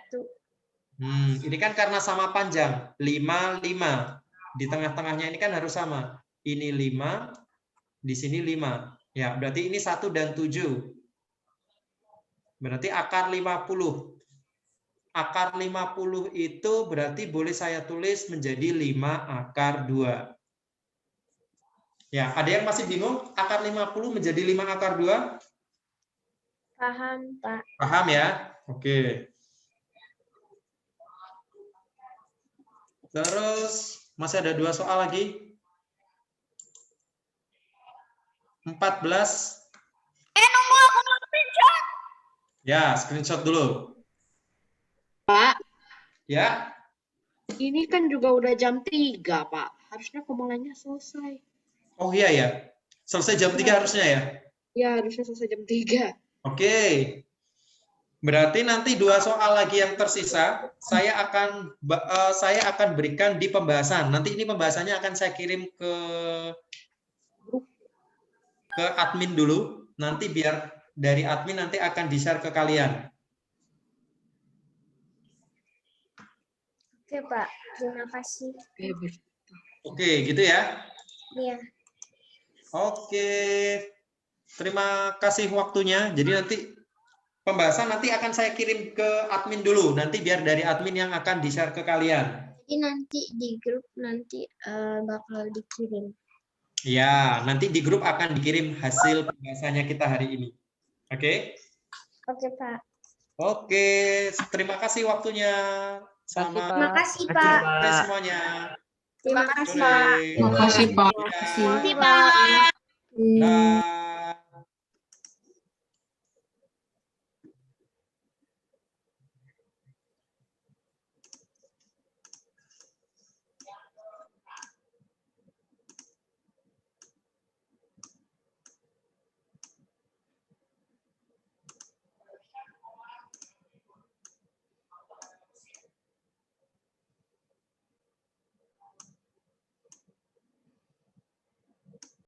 Ini kan karena sama panjang. 5, 5. Di tengah-tengahnya ini kan harus sama. Ini 5, di sini 5. Ya, berarti ini 1 dan 7. Berarti akar 50. Akar 50 itu berarti boleh saya tulis menjadi 5 akar 2. Ya, ada yang masih bingung? Akar 50 menjadi 5 akar 2? Paham, Pak. Paham ya? Oke. Terus masih ada 2 soal lagi. 14. Nunggu aku mau screenshot. Ya, screenshot dulu. Pak, Ya. ini kan juga udah jam 3, Pak. Harusnya pemulainya selesai. Oh iya ya. Selesai jam 3 harusnya ya? Ya, harusnya selesai jam 3. Oke. Berarti nanti 2 soal lagi yang tersisa saya akan berikan di pembahasan. Nanti ini pembahasannya akan saya kirim ke admin dulu. Nanti biar dari admin nanti akan di-share ke kalian. Oke, Pak. Terima kasih. Oke, gitu ya. Iya. Oke. Terima kasih waktunya. Jadi nanti pembahasan nanti akan saya kirim ke admin dulu. Nanti biar dari admin yang akan di-share ke kalian. Jadi nanti di grup nanti bakal dikirim. Ya, nanti di grup akan dikirim hasil pembahasannya kita hari ini. Oke? Oke, Pak. Oke, terima kasih waktunya. Selamat Terima kasih, Terima Pak. kasih, sore semuanya. Terima kasih, Sore. Pak. Terima kasih, Pak. Ya. Terima kasih, Pak. Dah.